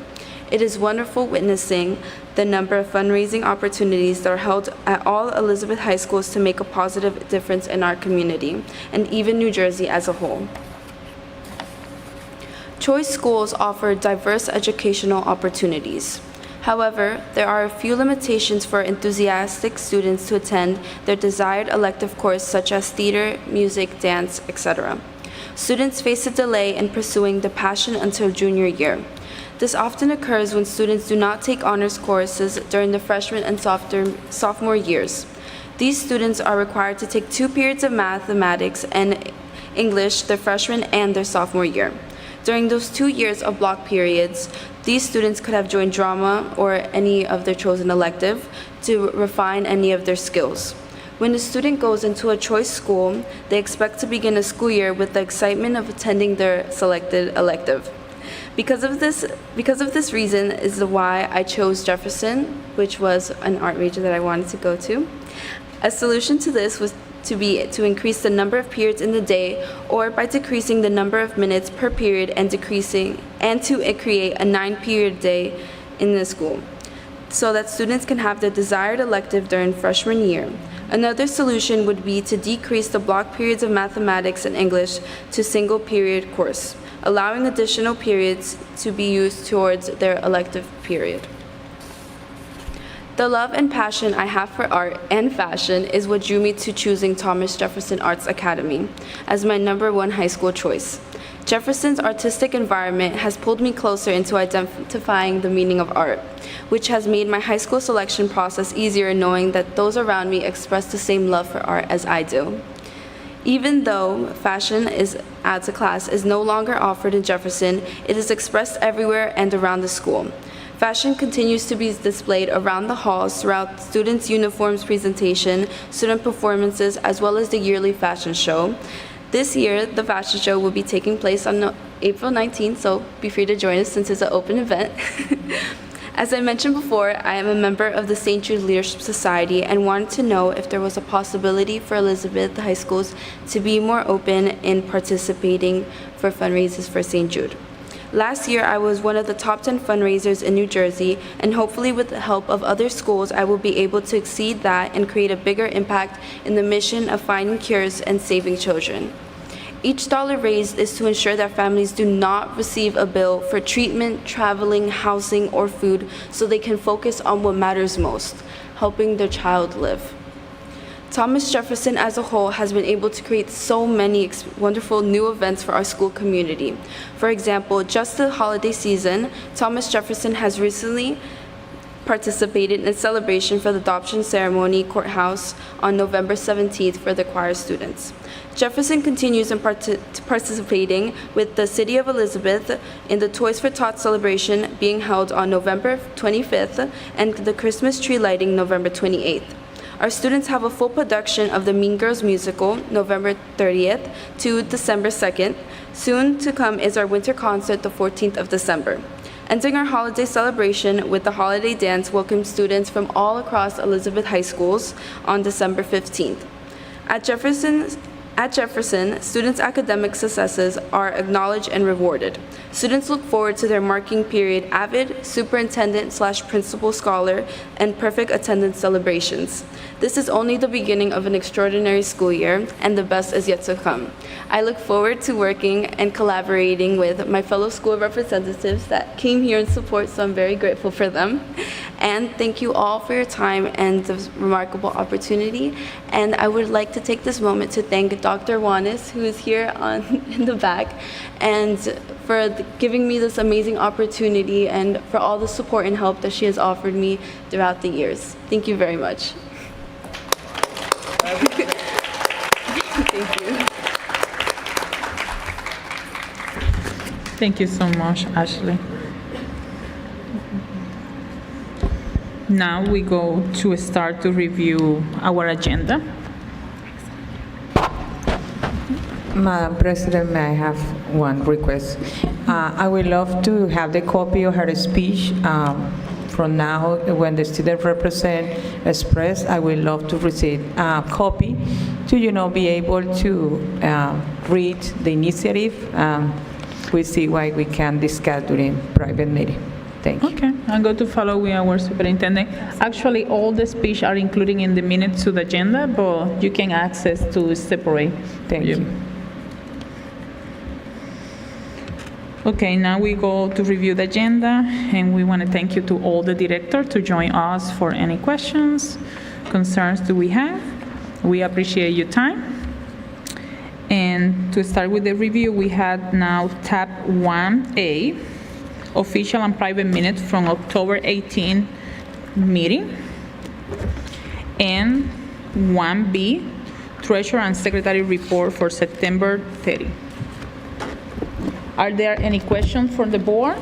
It is wonderful witnessing the number of fundraising opportunities that are held at all Elizabeth high schools to make a positive difference in our community, and even New Jersey as a whole. Choice schools offer diverse educational opportunities. However, there are a few limitations for enthusiastic students to attend their desired elective course such as theater, music, dance, etc. Students face a delay in pursuing the passion until junior year. This often occurs when students do not take honors courses during the freshman and sophomore years. These students are required to take 2 periods of mathematics and English their freshman and their sophomore year. During those 2 years of block periods, these students could have joined drama or any of their chosen elective to refine any of their skills. When a student goes into a choice school, they expect to begin a school year with the excitement of attending their selected elective. Because of this reason is why I chose Jefferson, which was an art major that I wanted to go to. A solution to this was to increase the number of periods in the day, or by decreasing the number of minutes per period and to create a 9-period day in the school, so that students can have their desired elective during freshman year. Another solution would be to decrease the block periods of mathematics and English to single-period course, allowing additional periods to be used towards their elective period. The love and passion I have for art and fashion is what drew me to choosing Thomas Jefferson Arts Academy as my #1 high school choice. Jefferson's artistic environment has pulled me closer into identifying the meaning of art, which has made my high school selection process easier knowing that those around me express the same love for art as I do. Even though fashion as a class is no longer offered in Jefferson, it is expressed everywhere and around the school. Fashion continues to be displayed around the halls throughout students' uniforms presentation, student performances, as well as the yearly fashion show. This year, the fashion show will be taking place on April 19th, so be free to join us since it's an open event. As I mentioned before, I am a member of the St. Jude Leadership Society and wanted to know if there was a possibility for Elizabeth high schools to be more open in participating for fundraisers for St. Jude. Last year, I was one of the top 10 fundraisers in New Jersey, and hopefully with the help of other schools, I will be able to exceed that and create a bigger impact in the mission of finding cures and saving children. Each dollar raised is to ensure that families do not receive a bill for treatment, traveling, housing, or food, so they can focus on what matters most, helping their child live. Thomas Jefferson as a whole has been able to create so many wonderful new events for our school community. For example, just the holiday season, Thomas Jefferson has recently participated in a celebration for the adoption ceremony courthouse on November 17th for the choir students. Jefferson continues in participating with the City of Elizabeth in the Toys for Tots celebration being held on November 25th and the Christmas tree lighting November 28th. Our students have a full production of the Mean Girls musical, November 30th to December 2nd. Soon to come is our winter concert, the 14th of December. Ending our holiday celebration with the holiday dance welcomes students from all across Elizabeth high schools on December 15th. At Jefferson, students' academic successes are acknowledged and rewarded. Students look forward to their marking period AVID, superintendent/principal scholar, and perfect attendance celebrations. This is only the beginning of an extraordinary school year, and the best is yet to come. I look forward to working and collaborating with my fellow school representatives that came here in support, so I'm very grateful for them. And thank you all for your time and this remarkable opportunity. And I would like to take this moment to thank Dr. Wanis, who is here in the back, and for giving me this amazing opportunity and for all the support and help that she has offered me throughout the years. Thank you very much. Thank you. Thank you so much, Ashley. Now we go to start to review our agenda. Madam President, may I have one request? I would love to have the copy of her speech from now, when the student represent express. I would love to receive a copy to, be able to read the initiative. We see why we can discuss during private meeting. Thank you. Okay, I'm going to follow with our superintendent. Actually, all the speech are included in the minutes to the agenda, but you can access to separate. Thank you. Okay, now we go to review the agenda, and we want to thank you to all the directors to join us for any questions, concerns that we have. We appreciate your time. And to start with the review, we had now tab 1A, official and private minutes from October 18 meeting, and 1B, treasurer and secretary report for September 30. Are there any questions from the board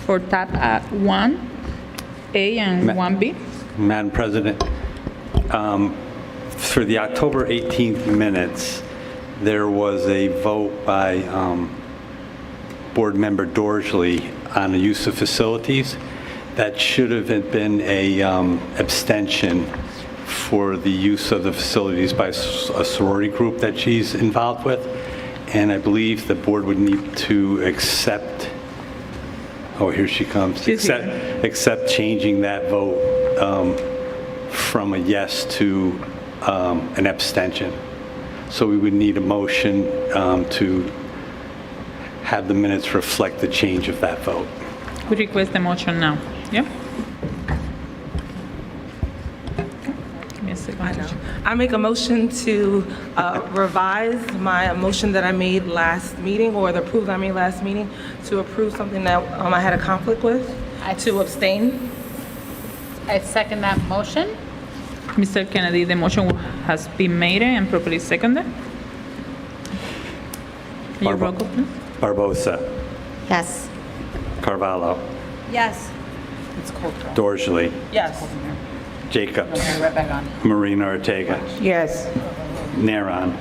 for tab 1A and 1B? Madam President, for the October 18th minutes, there was a vote by Board Member Dorsley on the use of facilities. That should have been a abstention for the use of the facilities by a sorority group that she's involved with. And I believe the board would need to accept, oh, here she comes, accept changing that vote from a yes to an abstention. So we would need a motion to have the minutes reflect the change of that vote. We request the motion now. Yeah? Give me a second. I make a motion to revise my motion that I made last meeting, or the approval I made last meeting, to approve something that I had a conflict with, to abstain. I second that motion. Mr. Kennedy, the motion has been made and properly seconded. Your roll call, please. Barbosa. Yes. Carvalho. Yes. Dorsley. Yes. Jacobs. Marina Ortega. Yes. Neron.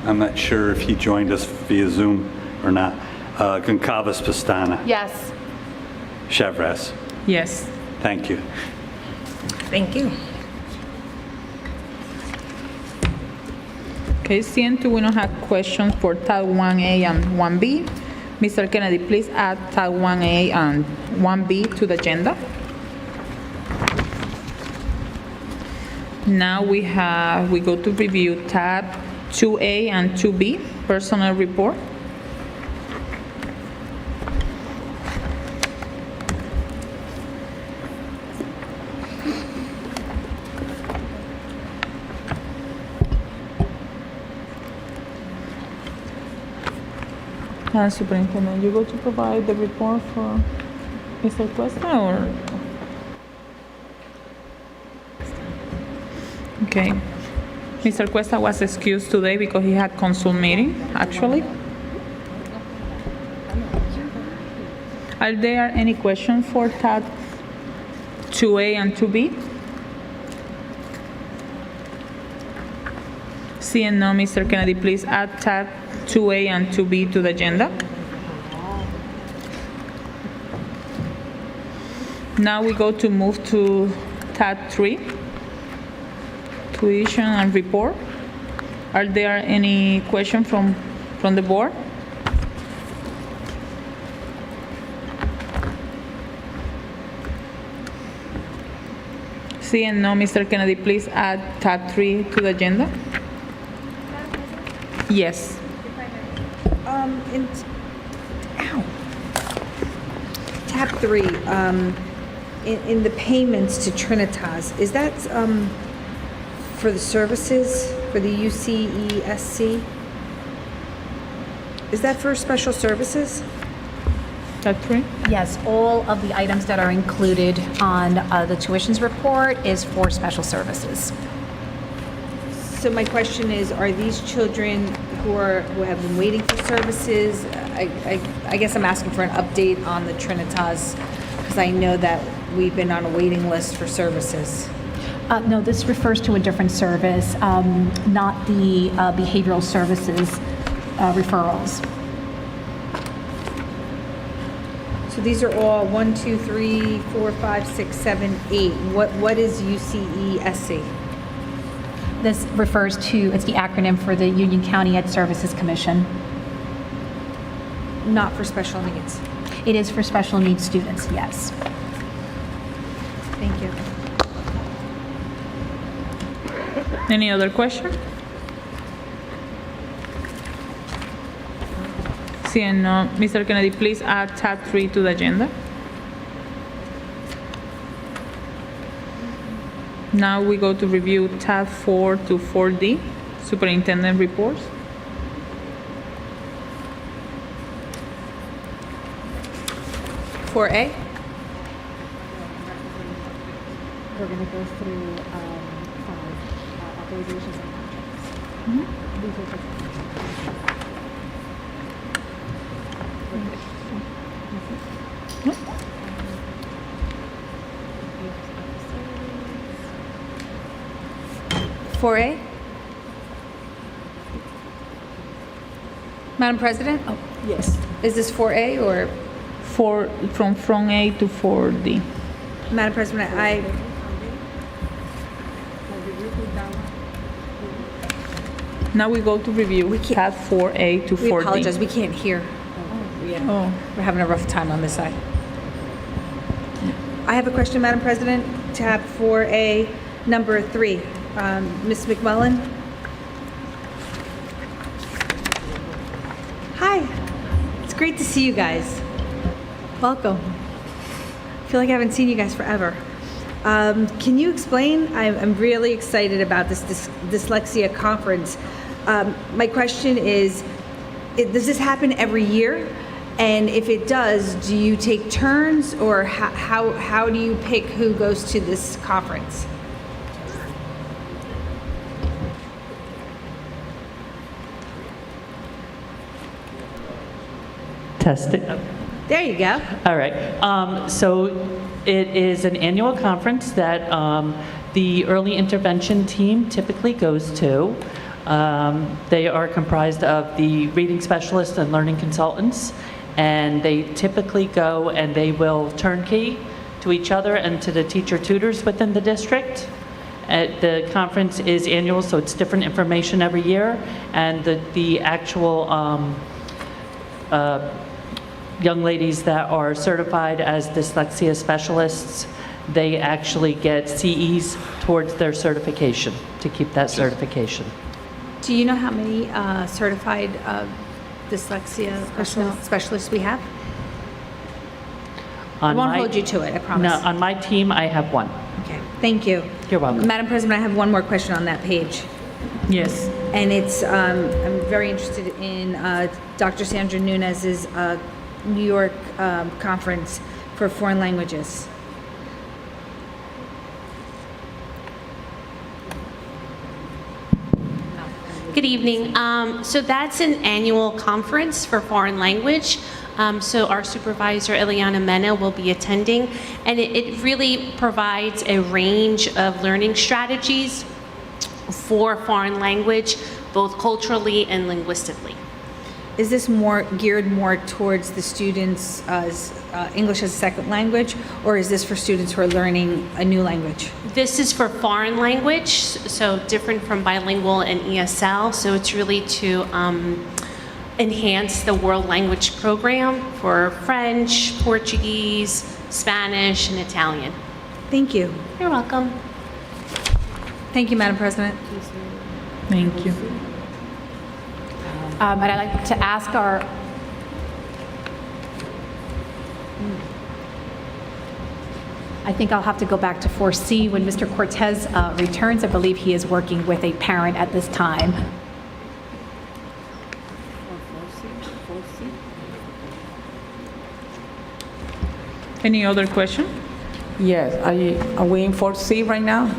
I'm not sure if he joined us via Zoom or not. Goncalves Pastana. Yes. Chevres. Yes. Thank you. Thank you. Okay, seeing we don't have questions for tab 1A and 1B. Mr. Kennedy, please add tab 1A and 1B to the agenda. Now we go to review tab 2A and 2B, personal report. Superintendent, you go to provide the report for Mr. Cuesta, or? Okay. Mr. Cuesta was excused today because he had council meeting, actually. Are there any questions for tab 2A and 2B? Seeing no, Mr. Kennedy, please add tab 2A and 2B to the agenda. Now we go to move to tab 3, tuition and report. Are there any questions from the board? Seeing no, Mr. Kennedy, please add tab 3 to the agenda. Yes. Tab 3, in the payments to Trinitas, is that for the services, for the UCESC? Is that for special services? Tab 3? Yes, all of the items that are included on the tuitions report is for special services. So my question is, are these children who have been waiting for services? I guess I'm asking for an update on the Trinitas, because I know that we've been on a waiting list for services. No, this refers to a different service, not the behavioral services referrals. So these are all 1, 2, 3, 4, 5, 6, 7, 8. What is UCESC? This refers to, it's the acronym for the Union County Ed Services Commission. Not for special needs. It is for special needs students, yes. Thank you. Any other question? Seeing none, Mr. Kennedy, please add tab 3 to the agenda. Now we go to review tab 4 to 4D, superintendent reports. For A? We're going to go through 5 authorizations and contracts. For A? Madam President? Oh, yes. Is this 4A or? From A to 4D. Madam President, Now we go to review tab 4A to 4D. we apologize, we can't hear. Oh. We're having a rough time on this side. I have a question, Madam President. Tab 4A, number 3. Ms. McMullen? Hi. It's great to see you guys. Welcome. I feel like I haven't seen you guys forever. Can you explain? I'm really excited about this dyslexia conference. My question is, does this happen every year? And if it does, do you take turns, or how do you pick who goes to this conference? Test it. There you go. All right. So it is an annual conference that the early intervention team typically goes to. They are comprised of the reading specialists and learning consultants, and they typically go and they will turnkey to each other and to the teacher tutors within the district. The conference is annual, so it's different information every year, and the actual young ladies that are certified as dyslexia specialists, they actually get CEs towards their certification to keep that certification. Do you know how many certified dyslexia specialists we have? I won't hold you to it, I promise. No, on my team, I have 1. Okay, thank you. You're welcome. Madam President, I have one more question on that page. Yes. And it's, I'm very interested in Dr. Sandra Nunez's New York conference for foreign languages. Good evening. So that's an annual conference for foreign language. So our supervisor, Eliana Mena, will be attending, and it really provides a range of learning strategies for foreign language, both culturally and linguistically. Is this geared more towards the students' English as a second language, or is this for students who are learning a new language? This is for foreign language, so different from bilingual and ESL. So it's really to enhance the world language program for French, Portuguese, Spanish, and Italian. Thank you. You're welcome. Thank you, Madam President. Thank you. And I'd like to ask our I think I'll have to go back to 4C when Mr. Cortez returns. I believe he is working with a parent at this time. Any other question? Yes, are we in 4C right now?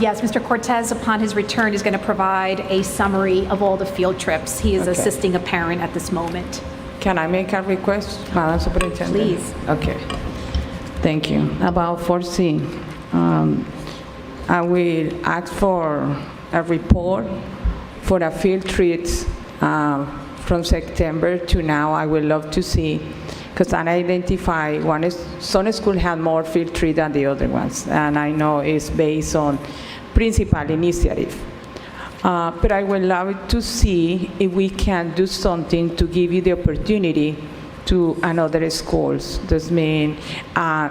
Yes, Mr. Cortez, upon his return, is going to provide a summary of all the field trips. He is Okay. assisting a parent at this moment. Can I make a request, Madam Superintendent? Please. Okay. Thank you. About 4C, I will ask for a report for a field trips from September to now. I would love to see, because I identify some schools have more field trips than the other ones, and I know it's based on principal initiative. But I would love to see if we can do something to give you the opportunity to another schools. This means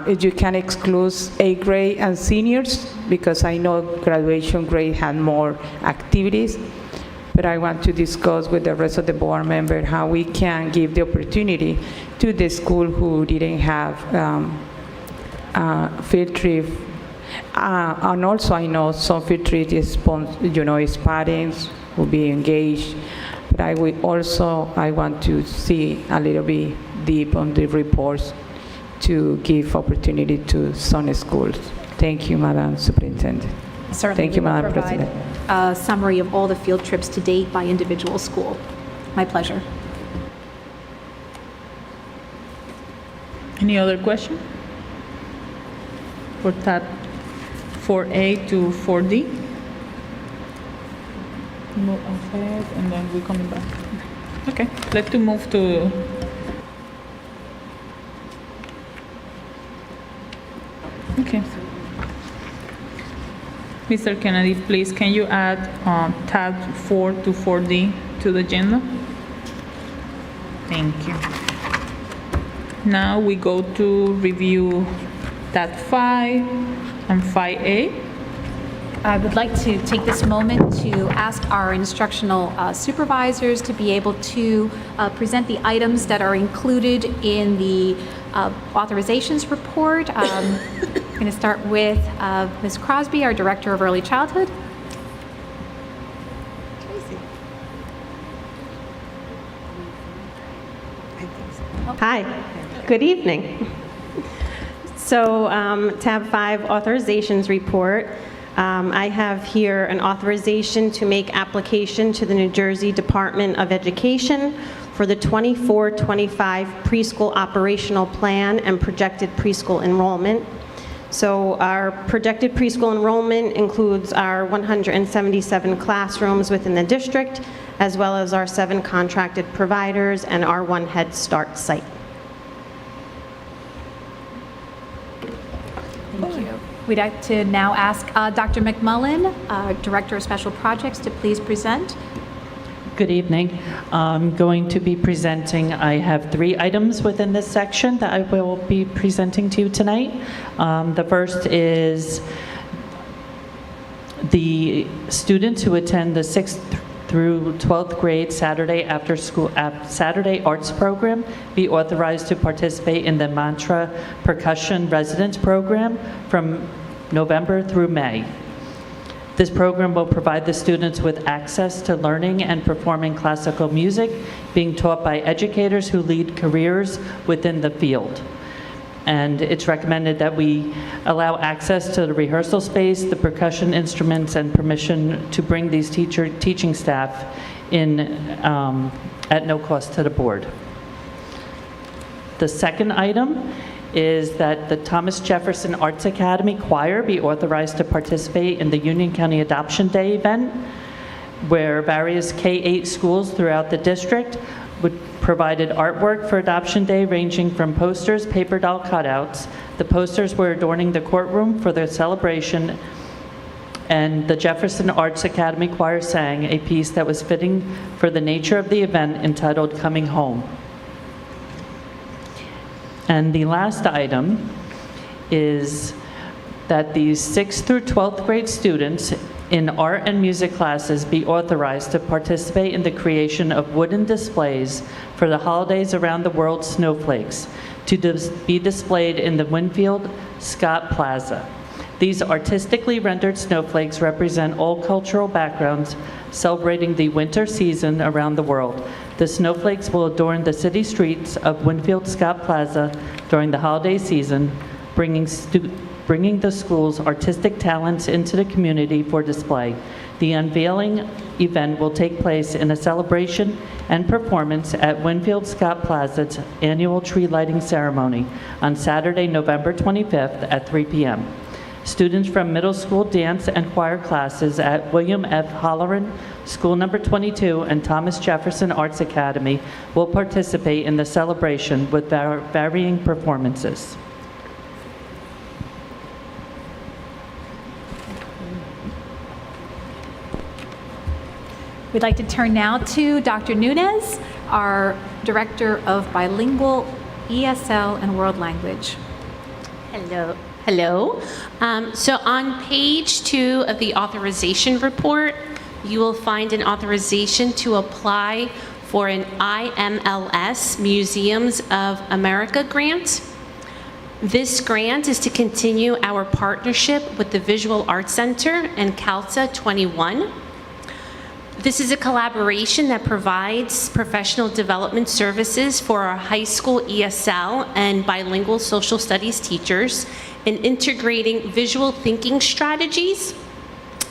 if you can exclude 8th grade and seniors, because I know graduation grade had more activities, but I want to discuss with the rest of the board members how we can give the opportunity to the school who didn't have field trip. And also I know some field trip is, is parents will be engaged, but I want to see a little bit deep on the reports to give opportunity to some schools. Thank you, Madam Superintendent. Certainly, Thank you, we will Madam provide President. a summary of all the field trips to date by individual school. My pleasure. Any other question? For tab 4A to 4D? Move ahead and then we're coming back. Okay, let's move to okay. Mr. Kennedy, please, can you add tab 4 to 4D to the agenda? Thank you. Now we go to review tab 5 and 5A. I would like to take this moment to ask our instructional supervisors to be able to present the items that are included in the authorizations report. I'm going to start with Ms. Crosby, our Director of Early Childhood. Hi, good evening. So tab 5, authorizations report. I have here an authorization to make application to the New Jersey Department of Education for the 24-25 preschool operational plan and projected preschool enrollment. So our projected preschool enrollment includes our 177 classrooms within the district, as well as our 7 contracted providers and our 1 Head Start site. Thank you. We'd like to now ask Dr. McMullen, Director of Special Projects, to please present. Good evening. I'm going to be presenting, I have 3 items within this section that I will be presenting to you tonight. The first is the students who attend the 6th through 12th grade Saturday after school Saturday arts program be authorized to participate in the Mantra Percussion Residence Program from November through May. This program will provide the students with access to learning and performing classical music being taught by educators who lead careers within the field. And it's recommended that we allow access to the rehearsal space, the percussion instruments, and permission to bring these teaching staff in at no cost to the board. The second item is that the Thomas Jefferson Arts Academy Choir be authorized to participate in the Union County Adoption Day event, where various K-8 schools throughout the district would provided artwork for Adoption Day ranging from posters, paper doll cutouts. The posters were adorning the courtroom for the celebration, and the Jefferson Arts Academy Choir sang a piece that was fitting for the nature of the event entitled Coming Home. And the last item is that these 6th through 12th grade students in art and music classes be authorized to participate in the creation of wooden displays for the holidays around the world snowflakes to be displayed in the Winfield Scott Plaza. These artistically rendered snowflakes represent all cultural backgrounds celebrating the winter season around the world. The snowflakes will adorn the city streets of Winfield Scott Plaza during the holiday season, bringing bringing the school's artistic talents into the community for display. The unveiling event will take place in a celebration and performance at Winfield Scott Plaza's annual tree lighting ceremony on Saturday, November 25th at 3 p.m. Students from middle school dance and choir classes at William F. Holleran, School Number 22, and Thomas Jefferson Arts Academy will participate in the celebration with varying performances. We'd like to turn now to Dr. Nunez, our Director of Bilingual ESL and World Language. Hello. Hello. So on page 2 of the authorization report, you will find an authorization to apply for an IMLS Museums of America grant. This grant is to continue our partnership with the Visual Arts Center and CALTA 21. This is a collaboration that provides professional development services for our high school ESL and bilingual social studies teachers in integrating visual thinking strategies.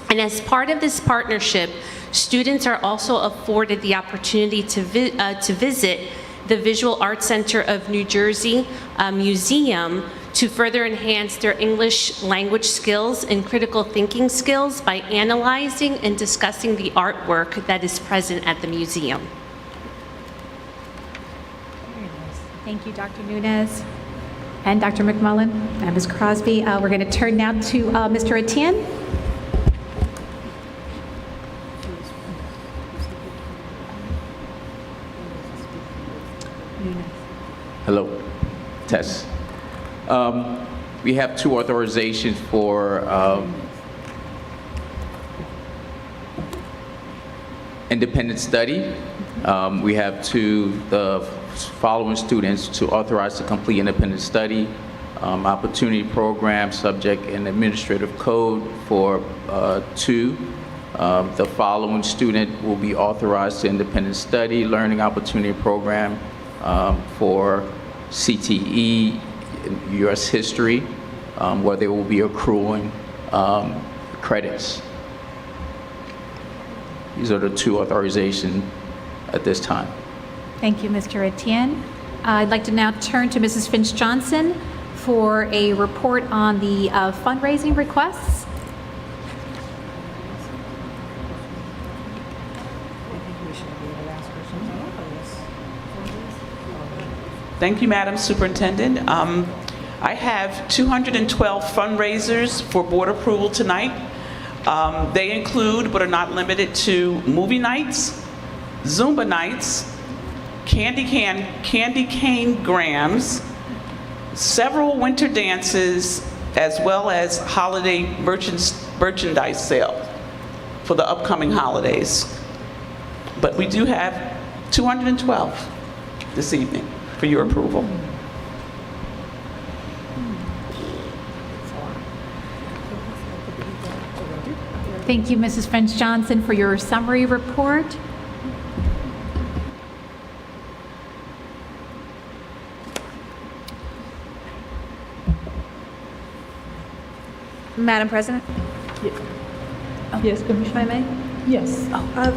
And as part of this partnership, students are also afforded the opportunity to visit the Visual Arts Center of New Jersey Museum to further enhance their English language skills and critical thinking skills by analyzing and discussing the artwork that is present at the museum. Thank you, Dr. Nunez and Dr. McMullen and Ms. Crosby. We're going to turn now to Mr. Etienne. Hello, Tess. We have 2 authorizations for independent study. We have the following students to authorize to complete independent study, opportunity program, subject and administrative code for 2. The following student will be authorized to independent study, learning opportunity program for CTE, U.S. history, where they will be accruing credits. These are the 2 authorizations at this time. Thank you, Mr. Etienne. I'd like to now turn to Mrs. Finch-Johnson for a report on the fundraising requests. Thank you, Madam Superintendent. I have 212 fundraisers for board approval tonight. They include, but are not limited to, movie nights, Zumba nights, candy cane grams, several winter dances, as well as holiday merchandise sale for the upcoming holidays. But we do have 212 this evening for your approval. Thank you, Mrs. French-Johnson, for your summary report. Madam President? Yes, Commissioner. If I may? Yes.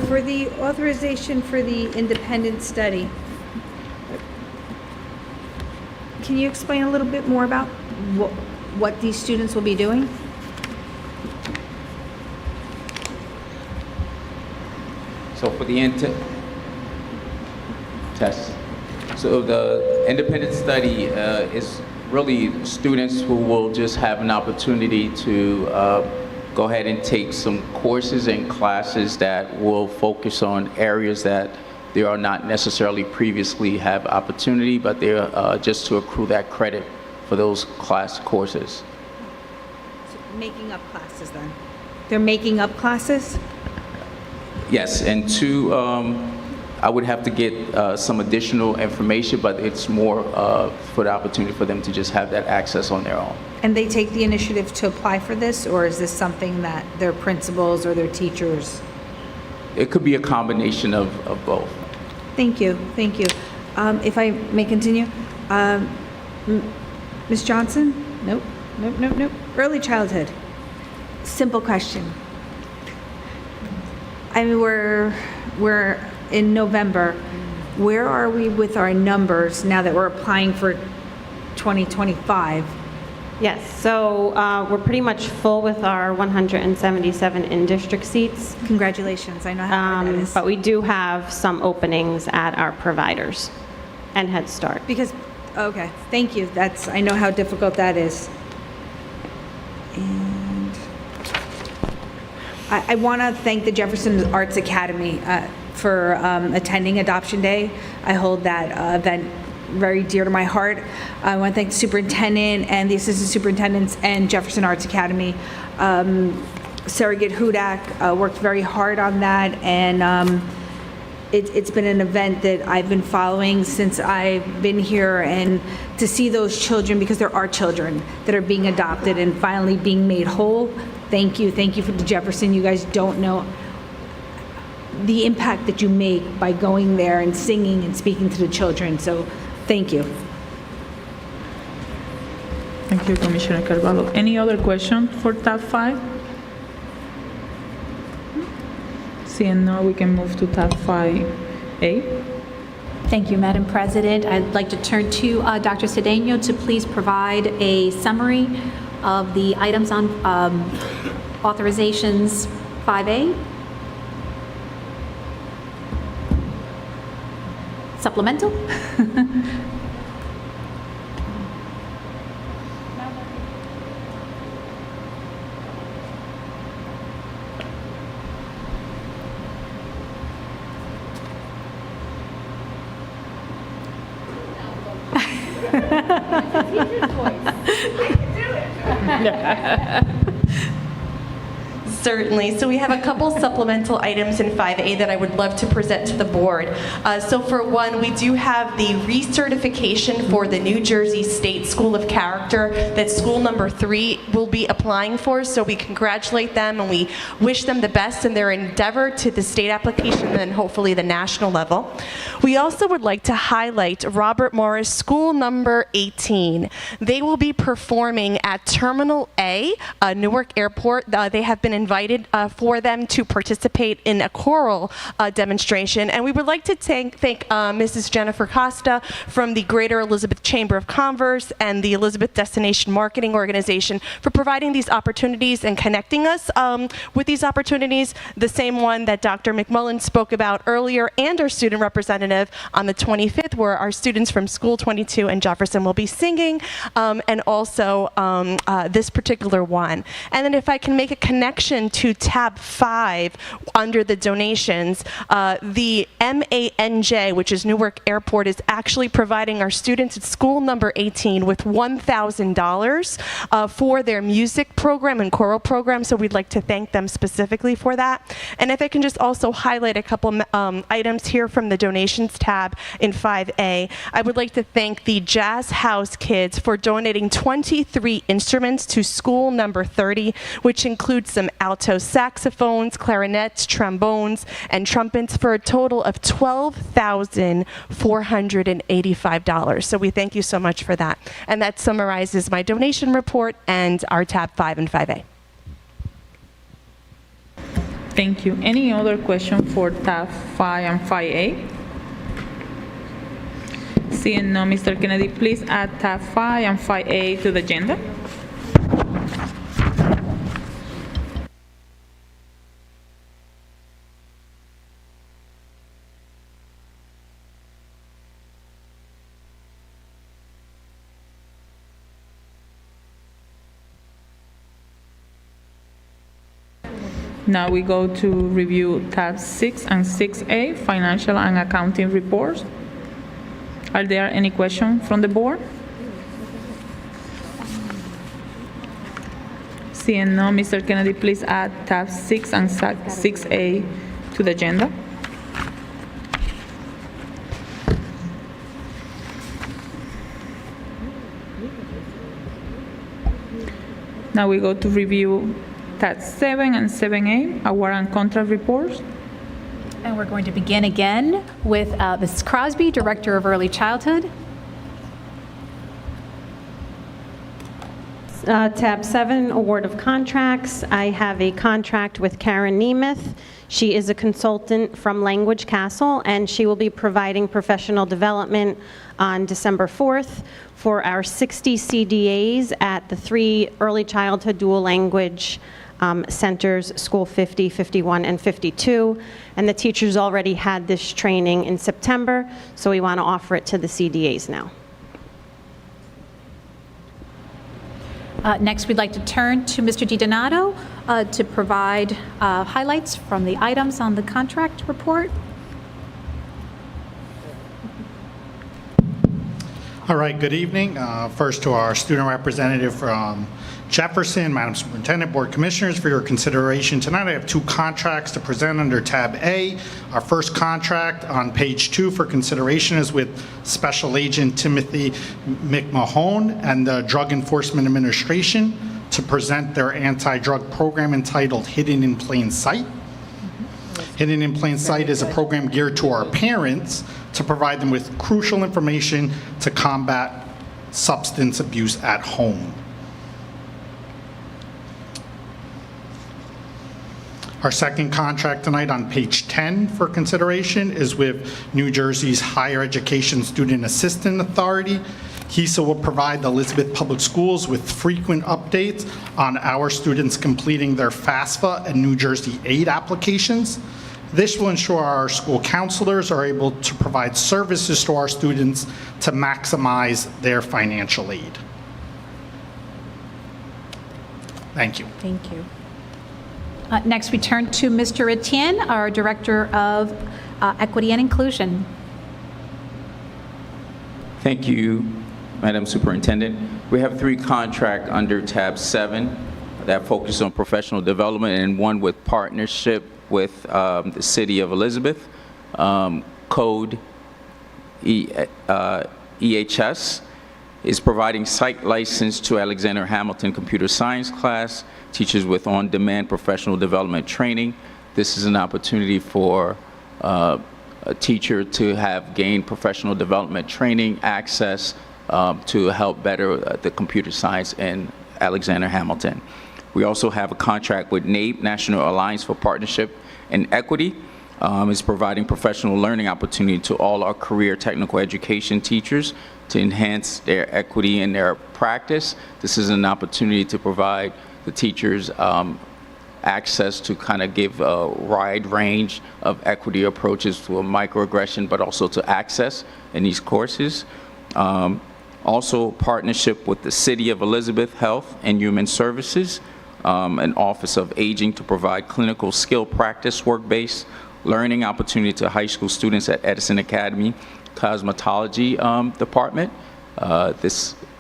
For the authorization for the independent study, can you explain a little bit more about what these students will be doing? So for the test. So the independent study is really students who will just have an opportunity to go ahead and take some courses and classes that will focus on areas that they are not necessarily previously have opportunity, but they're just to accrue that credit for those class courses. So making up classes then? They're making up classes? Yes, and 2, I would have to get some additional information, but it's more for the opportunity for them to just have that access on their own. And they take the initiative to apply for this, or is this something that their principals or their teachers? It could be a combination of both. Thank you, thank you. If I may continue, Ms. Johnson? Nope. Nope. Early childhood. Simple question. I mean, we're in November. Where are we with our numbers now that we're applying for 2025? Yes, so we're pretty much full with our 177 in-district seats. Congratulations, I know how hard that is. But we do have some openings at our providers and Head Start. Okay, thank you. I know how difficult that is. And I want to thank the Jefferson Arts Academy for attending Adoption Day. I hold that event very dear to my heart. I want to thank the superintendent and the assistant superintendents and Jefferson Arts Academy. Surrogate Hudak worked very hard on that, and it's been an event that I've been following since I've been here, and to see those children, because there are children that are being adopted and finally being made whole. Thank you for the Jefferson. You guys don't know the impact that you make by going there and singing and speaking to the children. So thank you. Thank you, Commissioner Carvalho. Any other question for tab 5? Seeing no, we can move to tab 5A. Thank you, Madam President. I'd like to turn to Dr. Cedeno to please provide a summary of the items on authorizations 5A. Supplemental? Certainly. So we have a couple supplemental items in 5A that I would love to present to the board. So for one, we do have the recertification for the New Jersey State School of Character that school number 3 will be applying for. So we congratulate them and we wish them the best in their endeavor to the state application and hopefully the national level. We also would like to highlight Robert Morris School number 18. They will be performing at Terminal A, Newark Airport. They have been invited for them to participate in a choral demonstration. And we would like to thank Mrs. Jennifer Costa from the Greater Elizabeth Chamber of Commerce and the Elizabeth Destination Marketing Organization for providing these opportunities and connecting us with these opportunities, the same one that Dr. McMullen spoke about earlier, and our student representative on the 25th, where our students from School 22 and Jefferson will be singing, and also this particular one. And then if I can make a connection to tab 5 under the donations, the MANJ, which is Newark Airport, is actually providing our students at school number 18 with $1,000 for their music program and choral program, so we'd like to thank them specifically for that. And if I can just also highlight a couple items here from the donations tab in 5A, I would like to thank the Jazz House Kids for donating 23 instruments to school number 30, which includes some alto saxophones, clarinets, trombones, and trumpets for a total of $12,485. So we thank you so much for that. And that summarizes my donation report and our tab 5 and 5A. Thank you. Any other question for tab 5 and 5A? Seeing no, Mr. Kennedy, please add tab 5 and 5A to the agenda. Now we go to review tab 6 and 6A, financial and accounting reports. Are there any questions from the board? Seeing no, Mr. Kennedy, please add tab 6 and 6A to the agenda. Now we go to review tab 7 and 7A, award and contract reports. And we're going to begin again with Ms. Crosby, Director of Early Childhood. Tab 7, Award of Contracts. I have a contract with Karen Nemeth. She is a consultant from Language Castle, and she will be providing professional development on December 4th for our 60 CDAs at the 3 early childhood dual language centers, School 50, 51, and 52. And the teachers already had this training in September, so we want to offer it to the CDAs now. Next, we'd like to turn to Mr. DiDonato to provide highlights from the items on the contract report. All right, good evening. First to our student representative from Jefferson, Madam Superintendent, Board Commissioners, for your consideration tonight. I have 2 contracts to present under Tab A. Our first contract on page 2 for consideration is with Special Agent Timothy McMahon and the Drug Enforcement Administration to present their anti-drug program entitled Hidden in Plain Sight. Hidden in Plain Sight is a program geared to our parents to provide them with crucial information to combat substance abuse at home. Our second contract tonight on page 10 for consideration is with New Jersey's Higher Education Student Assistance Authority. HESA will provide the Elizabeth Public Schools with frequent updates on our students completing their FAFSA and New Jersey aid applications. This will ensure our school counselors are able to provide services to our students to maximize their financial aid. Thank you. Thank you. Next, we turn to Mr. Etienne, our Director of Equity and Inclusion. Thank you, Madam Superintendent. We have 3 contracts under Tab 7 that focus on professional development, and one with partnership with the City of Elizabeth, Code EHS is providing site license to Alexander Hamilton Computer Science class, teachers with on-demand professional development training. This is an opportunity for a teacher to have gained professional development training access to help better the computer science in Alexander Hamilton. We also have a contract with NAEP, National Alliance for Partnership and Equity. Is providing professional learning opportunity to all our career technical education teachers to enhance their equity in their practice. This is an opportunity to provide the teachers access to kind of give a wide range of equity approaches to a microaggression, but also to access in these courses. Also, partnership with the City of Elizabeth Health and Human Services, an Office of Aging to provide clinical skill practice work-based learning opportunity to high school students at Edison Academy Cosmetology Department.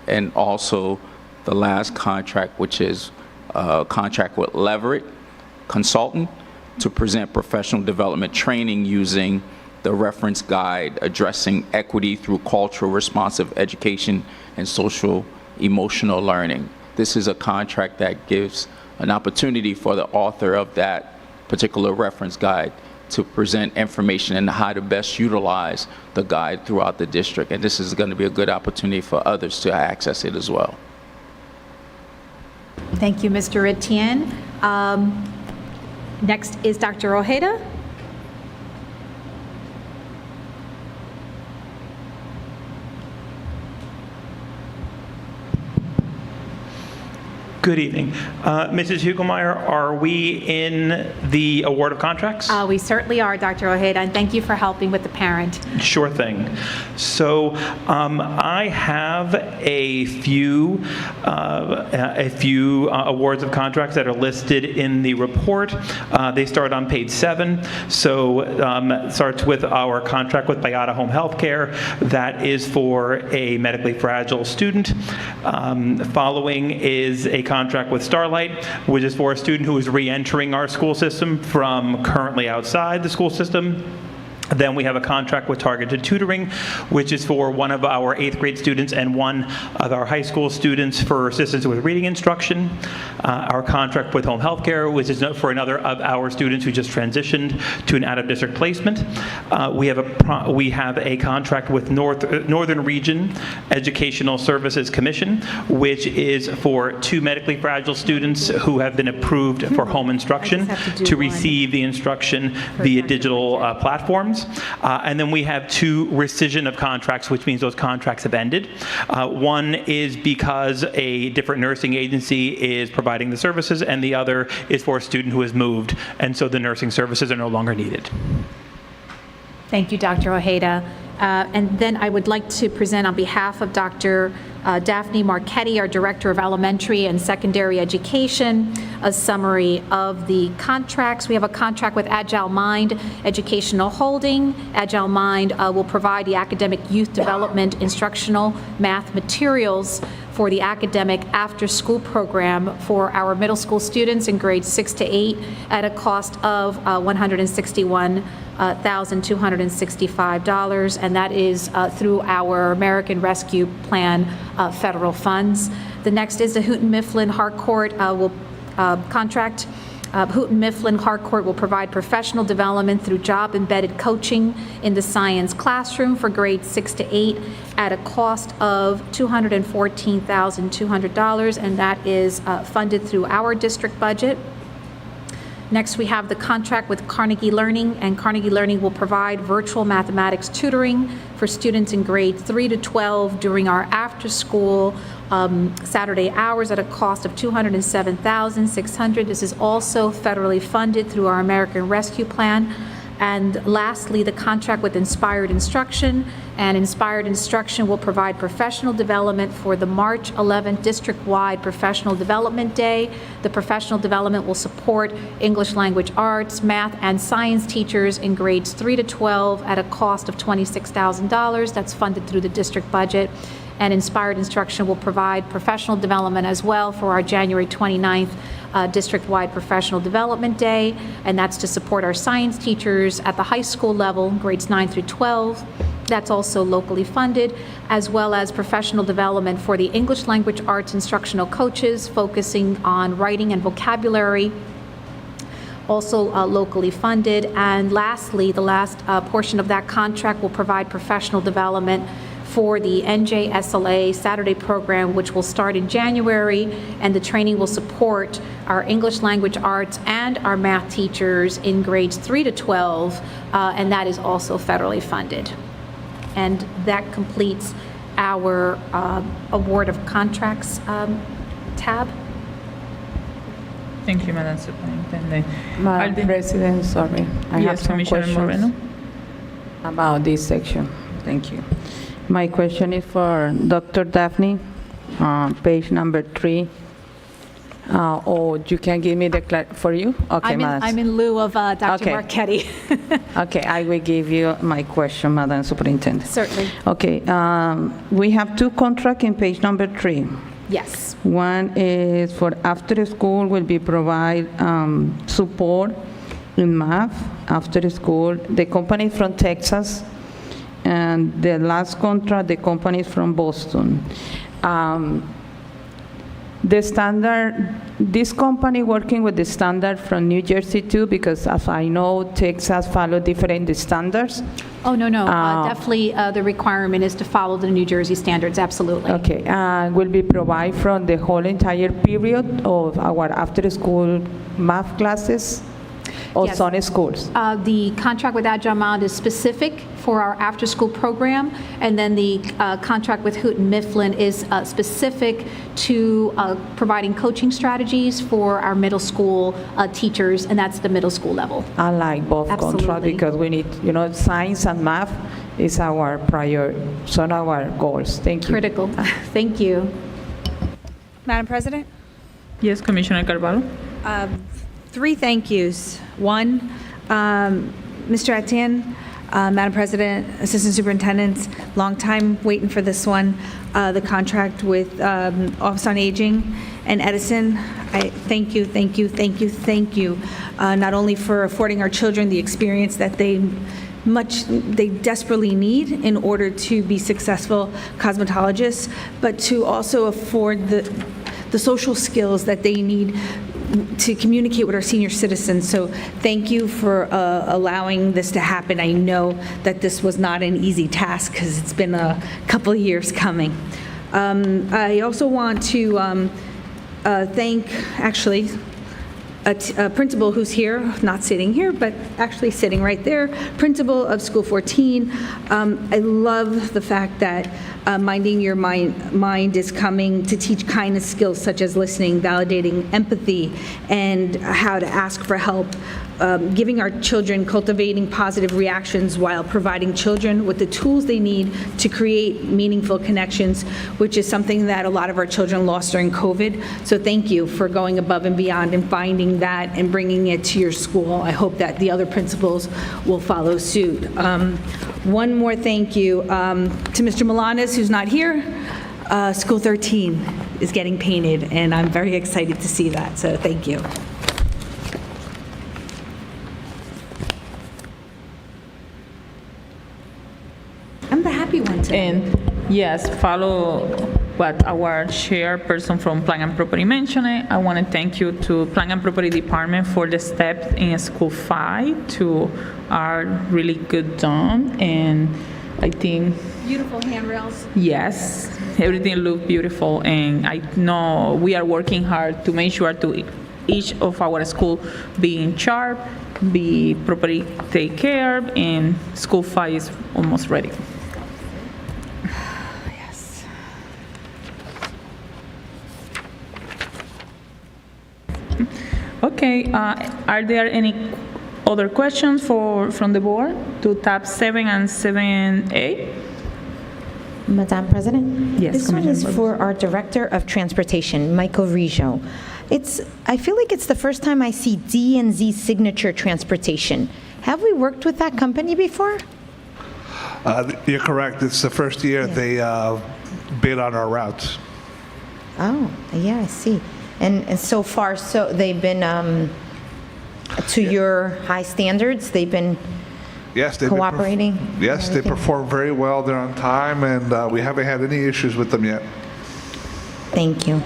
And also the last contract, which is a contract with Leverett Consultant to present professional development training using the reference guide addressing equity through cultural responsive education and social emotional learning. This is a contract that gives an opportunity for the author of that particular reference guide to present information and how to best utilize the guide throughout the district. And this is going to be a good opportunity for others to access it as well. Thank you, Mr. Etienne. Next is Dr. Ojeda. Good evening. Mrs. Hugelmeyer, are we in the award of contracts? We certainly are, Dr. Ojeda, and thank you for helping with the parent. Sure thing. So I have a few awards of contracts that are listed in the report. They start on page 7. So it starts with our contract with Bayada Home Healthcare. That is for a medically fragile student. Following is a contract with Starlight, which is for a student who is re-entering our school system from currently outside the school system. Then we have a contract with Targeted Tutoring, which is for one of our 8th grade students and one of our high school students for assistance with reading instruction. Our contract with Home Health Care, which is for another of our students who just transitioned to an out-of-district placement. We have a contract with Northern Region Educational Services Commission, which is for 2 medically fragile students who have been approved for home instruction to receive the instruction via digital platforms. And then we have 2 rescission of contracts, which means those contracts have ended. One is because a different nursing agency is providing the services, and the other is for a student who has moved, and so the nursing services are no longer needed. Thank you, Dr. Ojeda. And then I would like to present on behalf of Dr. Daphne Marchetti, our Director of Elementary and Secondary Education, a summary of the contracts. We have a contract with Agile Mind Educational Holding. Agile Mind will provide the academic youth development instructional math materials for the academic after-school program for our middle school students in grades 6 to 8 at a cost of $161,265, and that is through our American Rescue Plan federal funds. The next is the Houghton Mifflin Harcourt contract. Houghton Mifflin Harcourt will provide professional development through job-embedded coaching in the science classroom for grades 6 to 8 at a cost of $214,200, and that is funded through our district budget. Next, we have the contract with Carnegie Learning, and Carnegie Learning will provide virtual mathematics tutoring for students in grades 3 to 12 during our after-school Saturday hours at a cost of $207,600. This is also federally funded through our American Rescue Plan. And lastly, the contract with Inspired Instruction, and Inspired Instruction will provide professional development for the March 11th district-wide Professional Development Day. The professional development will support English language arts, math, and science teachers in grades 3 to 12 at a cost of $26,000. That's funded through the district budget. And Inspired Instruction will provide professional development as well for our January 29th district-wide Professional Development Day, and that's to support our science teachers at the high school level, grades 9 through 12. That's also locally funded, as well as professional development for the English language arts instructional coaches, focusing on writing and vocabulary, also locally funded. And lastly, the last portion of that contract will provide professional development for the NJSLA Saturday program, which will start in January, and the training will support our English language arts and our math teachers in grades 3 to 12, and that is also federally funded. And that completes our award of contracts tab. Thank you, Madam Superintendent. Madam President, sorry. I have some Commissioner questions Moreno. about this section. Thank you. My question is for Dr. Daphne, page number 3. Or you can give me the for you? Okay, I'm in lieu of Dr. Okay. Marchetti. Okay, I will give you my question, Madam Superintendent. Certainly. Okay, we have 2 contracts in page number 3. Yes. One is for after school will be provide support in math after school. The company from Texas, and the last contract, the company is from Boston. The standard, this company working with the standard from New Jersey too, because as I know, Texas follow different standards. Oh, no. Definitely the requirement is to follow the New Jersey standards, absolutely. Okay, will be provide from the whole entire period of our after-school math classes or Yes. some schools? The contract with Agile Mind is specific for our after-school program, and then the contract with Houghton Mifflin is specific to providing coaching strategies for our middle school teachers, and that's the middle school level. I like both contracts Absolutely. because we need, science and math is our priority, so our goals. Thank you. Critical. Thank you. Madam President? Yes, Commissioner Carvalho. 3 thank yous. One, Mr. Etienne, Madam President, Assistant Superintendents, long time waiting for this one. The contract with Office on Aging and Edison. I thank you. Not only for affording our children the experience that they they desperately need in order to be successful cosmetologists, but to also afford the social skills that they need to communicate with our senior citizens. So thank you for allowing this to happen. I know that this was not an easy task because it's been a couple of years coming. I also want to thank, actually, a principal who's here, not sitting here, but actually sitting right there, principal of School 14. I love the fact that Minding Your Mind is coming to teach kindness skills such as listening, validating, empathy, and how to ask for help, giving our children, cultivating positive reactions while providing children with the tools they need to create meaningful connections, which is something that a lot of our children lost during COVID. So thank you for going above and beyond and finding that and bringing it to your school. I hope that the other principals will follow suit. One more thank you to Mr. Milanes, who's not here. School 13 is getting painted, and I'm very excited to see that, so thank you. I'm the happy one today. And yes, follow what our chairperson from Plan and Property mentioned. I want to thank you to Plan and Property Department for the steps in School 5 to are really good done, and I think Beautiful handrails. yes, everything look beautiful, and I know we are working hard to make sure to each of our school be in sharp, be properly take care, and School 5 is almost ready. Okay, are there any other questions from the board to tab 7 and 7A? Madam President? Yes, This one is Commissioner for our Director of Transportation, Michael Rijo. I feel like it's the first time I see D&Z Signature Transportation. Have we worked with that company before? You're correct. It's the first year they bid on our routes. Oh, yeah, I see. And so far, so they've been to your high standards? They've been Yes, they've cooperating? Yes, they perform very well. They're on time, and we haven't had any issues with them yet. Thank you.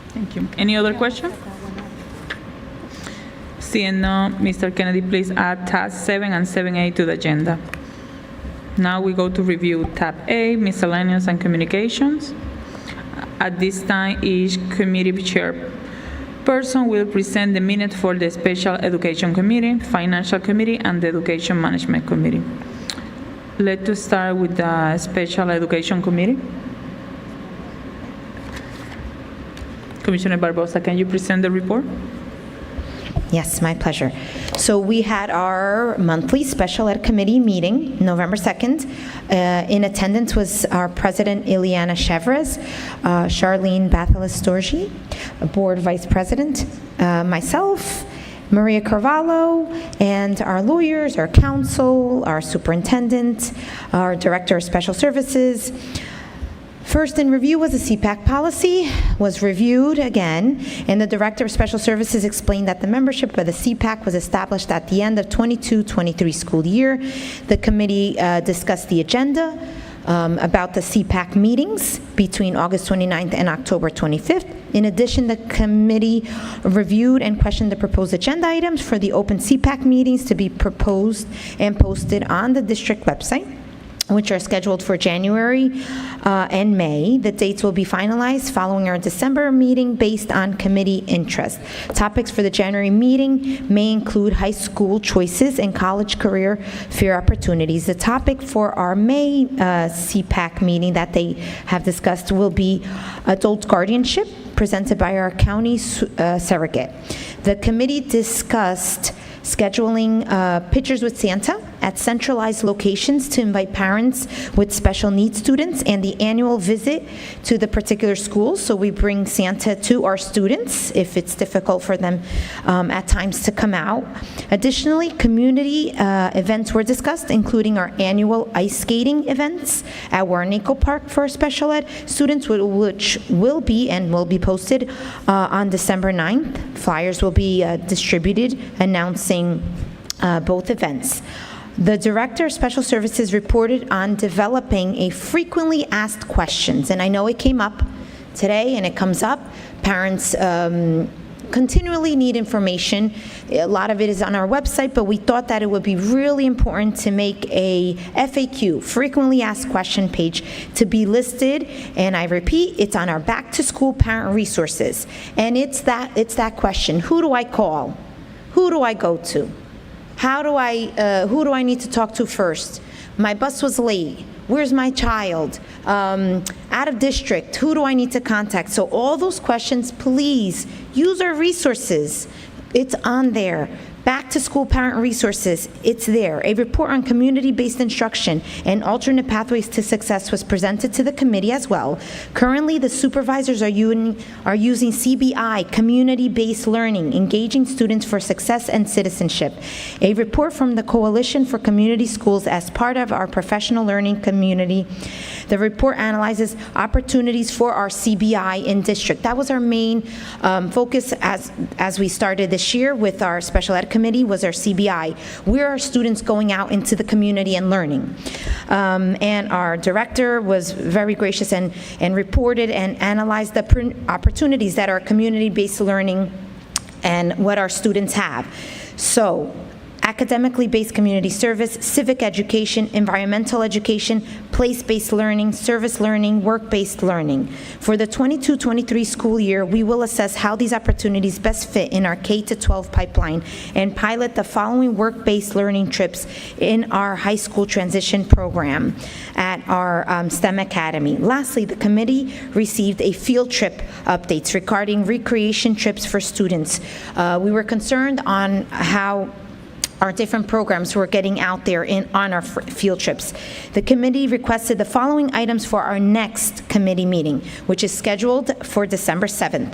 Thank you. Any other question? Seeing none, Mr. Kennedy, please add tab 7 and 7A to the agenda. Now we go to review tab A, miscellaneous and communications. At this time, each committee chairperson will present the minute for the Special Education Committee, Financial Committee, and the Education Management Committee. Let's start with the Special Education Committee. Commissioner Barbosa, can you present the report? Yes, my pleasure. So we had our monthly Special Ed Committee meeting, November 2nd. In attendance was our President, Ileana Chevres, Charlene Bathalis-Storgi, Board Vice President, myself, Maria Carvalho, and our lawyers, our counsel, our superintendent, our Director of Special Services. First in review was the CPAC policy, was reviewed again, and the Director of Special Services explained that the membership of the CPAC was established at the end of 22-23 school year. The committee discussed the agenda about the CPAC meetings between August 29th and October 25th. In addition, the committee reviewed and questioned the proposed agenda items for the open CPAC meetings to be proposed and posted on the district website, which are scheduled for January and May. The dates will be finalized following our December meeting based on committee interest. Topics for the January meeting may include high school choices and college career fair opportunities. The topic for our May CPAC meeting that they have discussed will be adult guardianship, presented by our county surrogate. The committee discussed scheduling Pictures with Santa at centralized locations to invite parents with special needs students, and the annual visit to the particular schools. So we bring Santa to our students if it's difficult for them at times to come out. Additionally, community events were discussed, including our annual ice skating events at Warnaco Park for special ed students, which will be posted on December 9th. Flyers will be distributed announcing addressing both events. The Director of Special Services reported on developing a frequently asked questions, and I know it came up today and it comes up. Parents continually need information. A lot of it is on our website, but we thought that it would be really important to make a FAQ, frequently asked question page, to be listed, and I repeat, it's on our back to school parent resources. And it's that question: who do I call? Who do I go to? Who do I need to talk to first? My bus was late. Where's my child? Out of district, who do I need to contact? So all those questions, please use our resources. It's on there. Back to school parent resources, it's there. A report on community-based instruction and alternate pathways to success was presented to the committee as well. Currently, the supervisors are using CBI, community-based learning, engaging students for success and citizenship. A report from the Coalition for Community Schools as part of our professional learning community. The report analyzes opportunities for our CBI in district. That was our main focus as we started this year with our special ed committee, was our CBI. Where are students going out into the community and learning? And our director was very gracious and reported and analyzed the opportunities that are community-based learning and what our students have. So, academically based community service, civic education, environmental education, place-based learning, service learning, work-based learning. For the 22-23 school year, we will assess how these opportunities best fit in our K-12 pipeline and pilot the following work-based learning trips in our high school transition program at our STEM Academy. Lastly, the committee received a field trip updates regarding recreation trips for students. We were concerned on how our different programs were getting out there on our field trips. The committee requested the following items for our next committee meeting, which is scheduled for December 7th.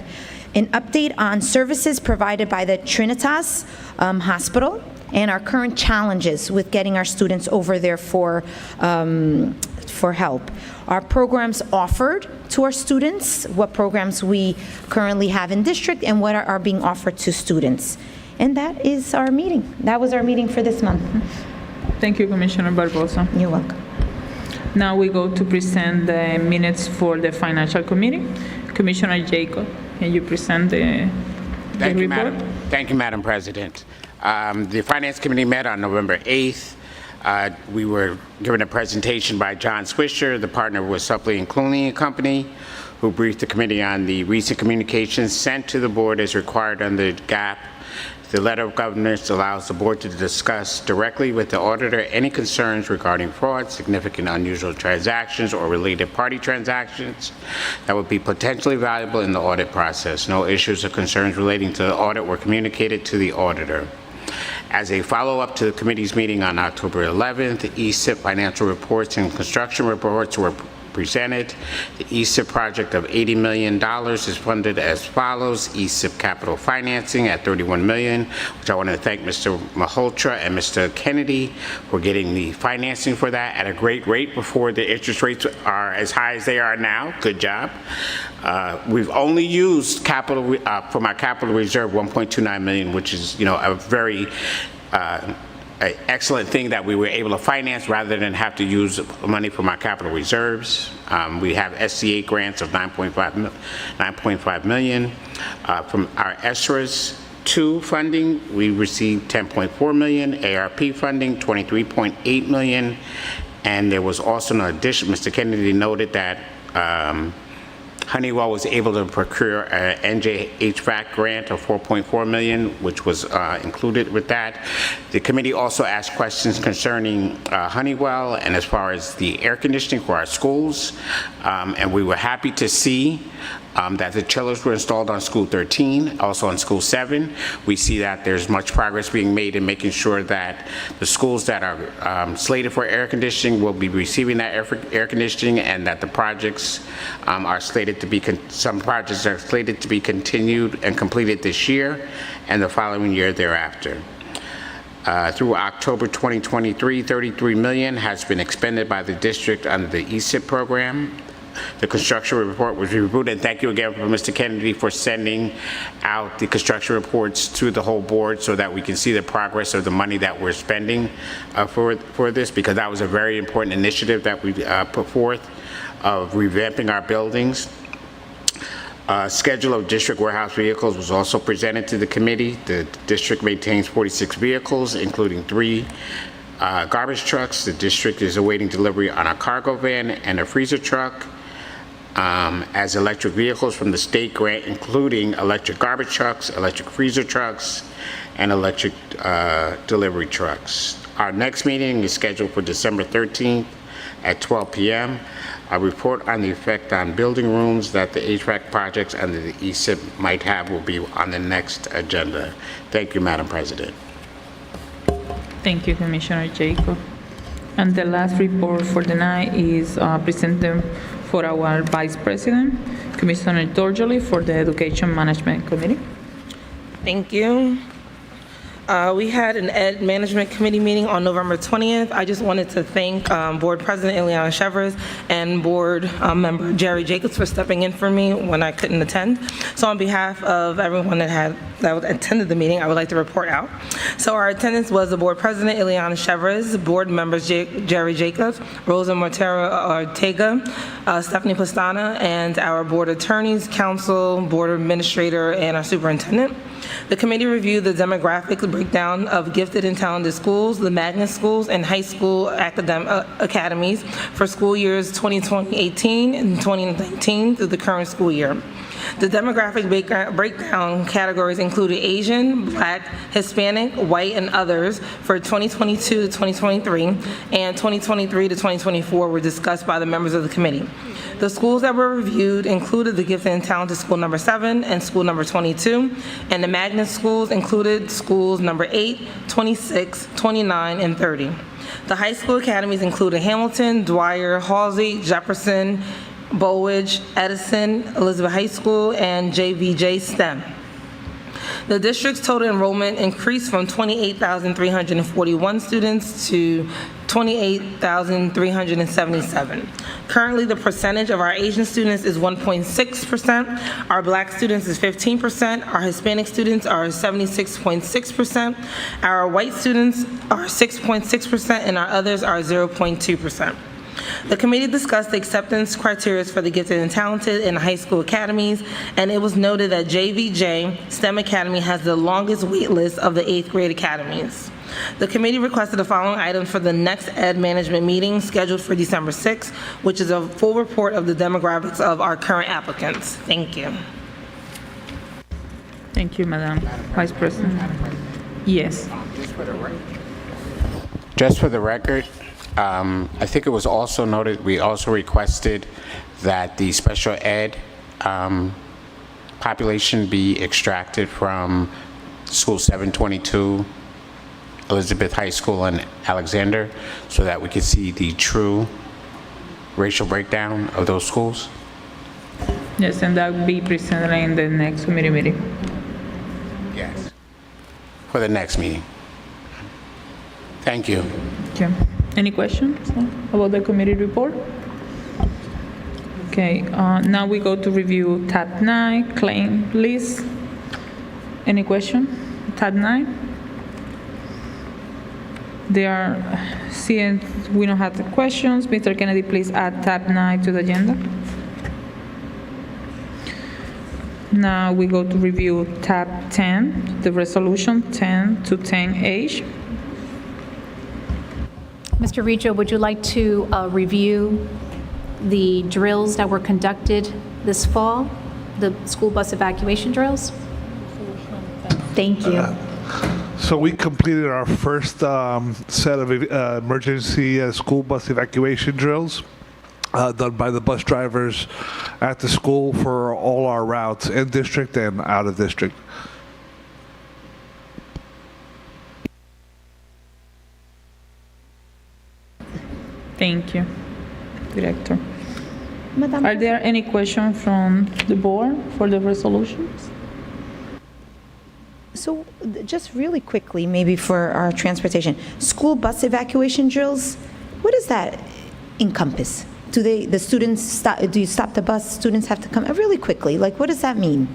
An update on services provided by the Trinitas Hospital and our current challenges with getting our students over there for help. Our programs offered to our students, what programs we currently have in district, and what are being offered to students. And that is our meeting. That was our meeting for this month. Thank you, Commissioner Barbosa. You're welcome. Now we go to present the minutes for the Financial Committee. Commissioner Jacob, can you present the report? Thank you, Madam President. The Finance Committee met on November 8th. We were given a presentation by John Swisher, the partner with Suppley and Clooney & Company, who briefed the committee on the recent communications sent to the board as required under GAAP. The letter of governance allows the board to discuss directly with the auditor any concerns regarding fraud, significant unusual transactions, or related party transactions that would be potentially valuable in the audit process. No issues or concerns relating to the audit were communicated to the auditor. As a follow-up to the committee's meeting on October 11th, the ESIP financial reports and construction reports were presented. The ESIP project of $80 million is funded as follows. ESIP capital financing at $31 million, which I want to thank Mr. Malhotra and Mr. Kennedy for getting the financing for that at a great rate before the interest rates are as high as they are now. Good job. We've only used capital from our capital reserve $1.29 million, which is, a very an excellent thing that we were able to finance rather than have to use money from our capital reserves. We have SCA grants of $9.5 million. From our ESRA's 2 funding, we received $10.4 million. ARP funding, $23.8 million. And there was also an addition. Mr. Kennedy noted that Honeywell was able to procure an NJ HVAC grant of $4.4 million, which was included with that. The committee also asked questions concerning Honeywell and as far as the air conditioning for our schools. And we were happy to see that the chillers were installed on School 13, also on School 7. We see that there's much progress being made in making sure that the schools that are slated for air conditioning will be receiving that air conditioning, and that the projects are slated to be, some projects are slated to be continued and completed this year and the following year thereafter. Through October 2023, $33 million has been expended by the district under the ESIP program. the construction report was reviewed. And thank you again for Mr. Kennedy for sending out the construction reports to the whole board so that we can see the progress of the money that we're spending for this, because that was a very important initiative that we put forth of revamping our buildings. Schedule of district warehouse vehicles was also presented to the committee. The district maintains 46 vehicles, including 3 garbage trucks. The district is awaiting delivery on a cargo van and a freezer truck as electric vehicles from the state grant, including electric garbage trucks, electric freezer trucks, and electric delivery trucks. Our next meeting is scheduled for December 13th at 12 p.m. A report on the effect on building rooms that the HVAC projects under the ESIP might have will be on the next agenda. Thank you, Madam President. Thank you, Commissioner Jacob. And the last report for the night is presented for our Vice President, Commissioner Dorjoli, for the Education Management Committee. Thank you. We had an Ed Management Committee meeting on November 20th. I just wanted to thank Board President Ileana Chevres and Board Member Jerry Jacobs for stepping in for me when I couldn't attend. So on behalf of everyone that attended the meeting, I would like to report out. So our attendance was the Board President Ileana Chevres, Board Members Jerry Jacobs, Rosa Montero Ortega, Stephanie Pastana, and our Board Attorneys, Council, Board Administrator, and our Superintendent. The committee reviewed the demographic breakdown of gifted and talented schools, the magnet schools, and high school academies for school years 2018 and 2019 through the current school year. The demographic breakdown categories included Asian, Black, Hispanic, White, and others for 2022 to 2023, and 2023 to 2024 were discussed by the members of the committee. The schools that were reviewed included the Gifted and Talented School number 7 and School number 22, and the Magnet schools included schools number 8, 26, 29, and 30. The high school academies included Hamilton, Dwyer, Halsey, Jefferson, Bowidge, Edison, Elizabeth High School, and JVJ STEM. The district's total enrollment increased from 28,341 students to 28,377. Currently, the percentage of our Asian students is 1.6%, our Black students is 15%, our Hispanic students are 76.6%, our white students are 6.6%, and our others are 0.2%. The committee discussed the acceptance criteria for the gifted and talented in high school academies, and it was noted that JVJ STEM Academy has the longest wait list of the 8th grade academies. The committee requested the following items for the next Ed Management meeting scheduled for December 6th, which is a full report of the demographics of our current applicants. Thank you. Thank you, Madam Vice President. Yes. Just for the record, I think it was also noted, we also requested that the special ed population be extracted from School 722, Elizabeth High School, and Alexander, so that we could see the true racial breakdown of those schools. Yes, and that will be presented in the next committee meeting. Yes. For the next meeting. Thank you. Okay. Any questions about the committee report? Okay, now we go to review tab 9, claim list. Any question? Tab 9? Seeing we don't have the questions, Mr. Kennedy, please add tab 9 to the agenda. Now we go to review tab 10, the resolution 10 to 10H. Mr. Rijo, would you like to review the drills that were conducted this fall, the school bus evacuation drills? Thank you. So we completed our first set of emergency school bus evacuation drills done by the bus drivers at the school for all our routes in district and out of district. Thank you, Director. Are there any questions from the board for the resolutions? So just really quickly, maybe for our transportation, school bus evacuation drills, what does that encompass? the students stop, do you stop the bus, students have to come, really quickly, like, what does that mean?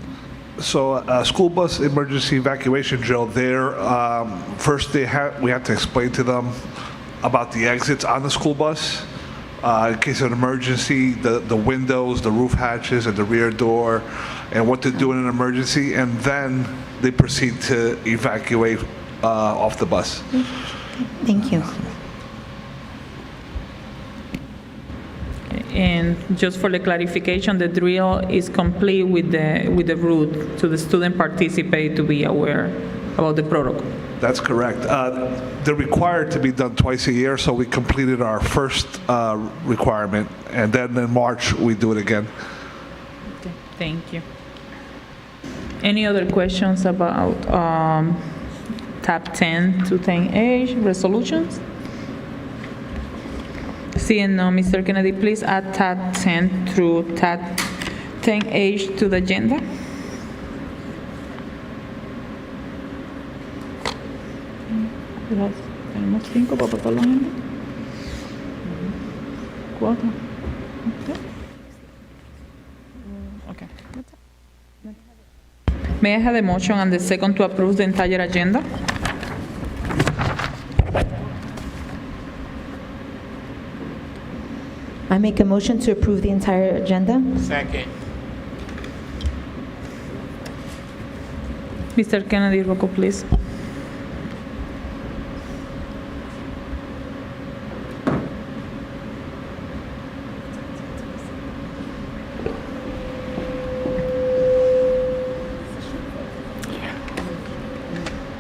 So school bus emergency evacuation drill, there, first we have to explain to them about the exits on the school bus. In case of an emergency, the windows, the roof hatches, and the rear door, and what to do in an emergency, and then they proceed to evacuate off the bus. Thank you. And just for the clarification, the drill is complete with the route, so the student participate to be aware about the protocol. That's correct. They're required to be done twice a year, so we completed our first requirement, and then in March, we do it again. Okay, thank you. Any other questions about tab 10 to 10H resolutions? Seeing none, Mr. Kennedy, please add tab 10 through tab 10H to the agenda. Tenemos 5 para pasar la agenda. 4. Okay. May I have a motion and the second to approve the entire agenda? I make a motion to approve the entire agenda. Second. Mr. Kennedy, roll call, please.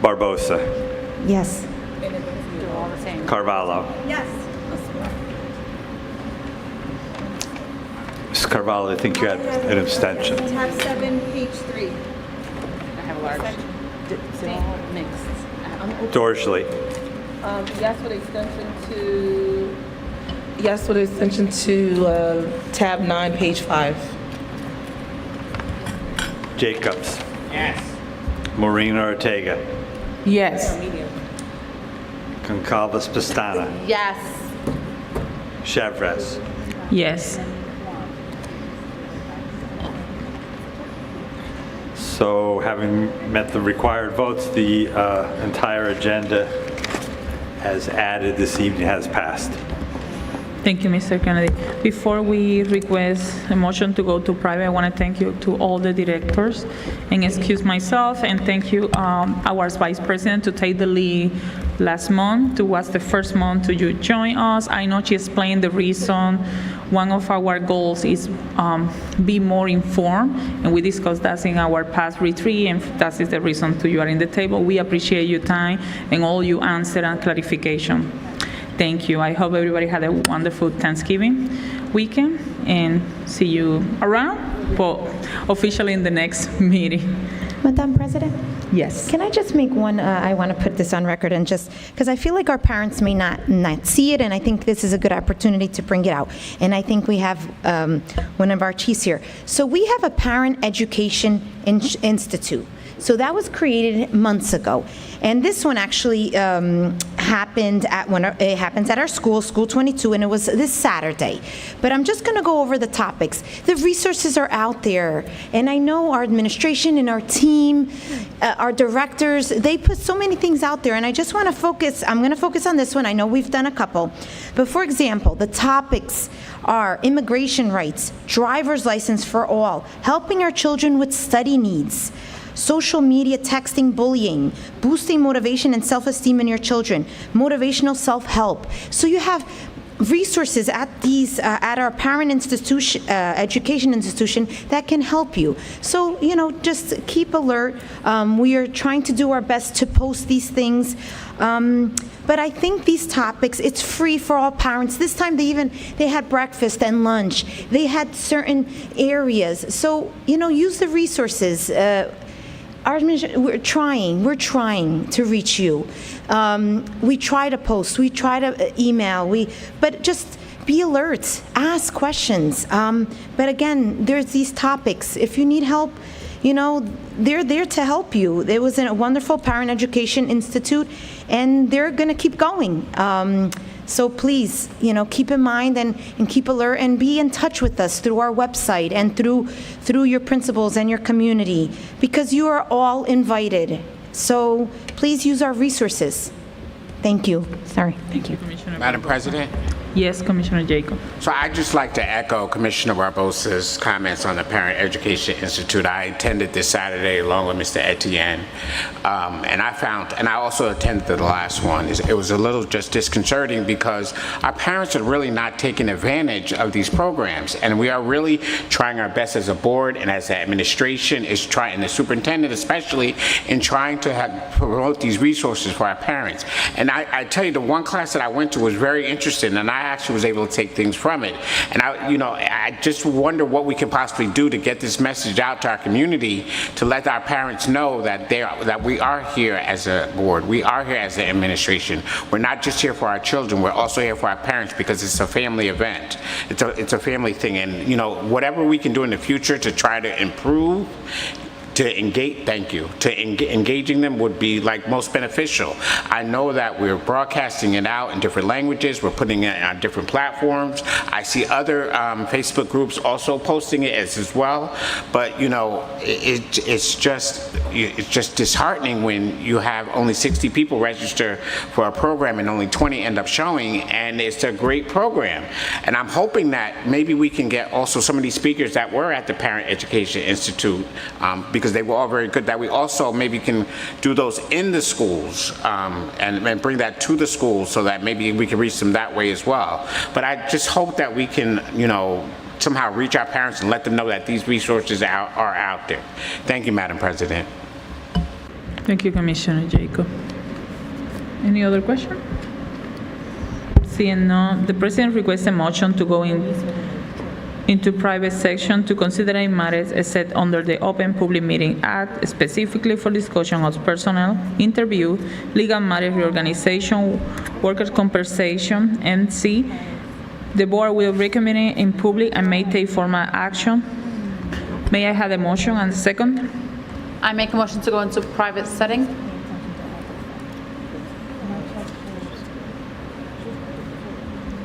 Barbosa. Yes. Carvalho. Yes. Ms. Carvalho, I think you had an abstention. Tab 7, page 3. I have a large. They're all mixed. Dorsley. Yes with extension to tab 9, page 5. Jacobs. Yes. Marina Ortega. Yes. Goncalves Pestana. Yes. Chevres. Yes. So having met the required votes, the entire agenda as added this evening has passed. Thank you, Mr. Kennedy. Before we request a motion to go to private, I want to thank you to all the directors and excuse myself, and thank you, our Vice President, to take the lead last month. It was the first month to join us. I know she explained the reason. One of our goals is be more informed, and we discussed that in our past retreat, and that is the reason you are in the table. We appreciate your time and all your answer and clarification. Thank you. I hope everybody had a wonderful Thanksgiving weekend, and see you around, but officially in the next meeting. Madam President? Yes. Can I just make one, I want to put this on record, and just, because I feel like our parents may not see it, and I think this is a good opportunity to bring it out. And I think we have one of our chiefs here. So we have a Parent Education Institute. So that was created months ago. And this one actually happened it happens at our school, School 22, and it was this Saturday. But I'm just going to go over the topics. The resources are out there, and I know our administration and our team, our directors, they put so many things out there, and I just want to focus, I'm going to focus on this one. I know we've done a couple. But for example, the topics are immigration rights, driver's license for all, helping our children with study needs, social media, texting, bullying, boosting motivation and self-esteem in your children, motivational self-help. So you have resources at these at our parent institution, education institution, that can help you. So just keep alert. We are trying to do our best to post these things. But I think these topics, it's free for all parents. This time they had breakfast and lunch. They had certain areas. So use the resources. We're trying to reach you. We try to post, we try to email, but just be alert, ask questions. But again, there's these topics. If you need help, they're there to help you. There was a wonderful Parent Education Institute, and they're going to keep going. So please, keep in mind and keep alert and be in touch with us through our website and through your principals and your community, because you are all invited. So please use our resources. Thank you. Sorry. Thank you, Commissioner. Madam President? Yes, Commissioner Jacob. So I'd just like to echo Commissioner Barbosa's comments on the Parent Education Institute. I attended this Saturday along with Mr. Etienne, and I also attended the last one. It was a little just disconcerting because our parents are really not taking advantage of these programs, and we are really trying our best as a board and as an administration and the superintendent especially, in trying to promote these resources for our parents. And I tell you, the one class that I went to was very interesting, and I actually was able to take things from it. And I just wonder what we can possibly do to get this message out to our community, to let our parents know that that we are here as a board, we are here as an administration. We're not just here for our children, we're also here for our parents, because it's a family event. It's a family thing, and whatever we can do in the future to try to improve, engaging them would be most beneficial. I know that we're broadcasting it out in different languages, we're putting it on different platforms. I see other Facebook groups also posting it as well, but it's just disheartening when you have only 60 people register for a program and only 20 end up showing, and it's a great program. And I'm hoping that maybe we can get also some of these speakers that were at the Parent Education Institute, because they were all very good, that we also maybe can do those in the schools, and bring that to the schools so that maybe we can reach them that way as well. But I just hope that we can, somehow reach our parents and let them know that these resources are out there. Thank you, Madam President. Thank you, Commissioner Jacob. Any other question? Seeing none, the President requests a motion to go into private section to consider any matters as set under the Open Public Meeting Act, specifically for discussion of personnel, interview, legal matters, reorganization, workers' compensation, and C, the board will recommend it in public and may take formal action. May I have a motion and a second? I make a motion to go into private setting.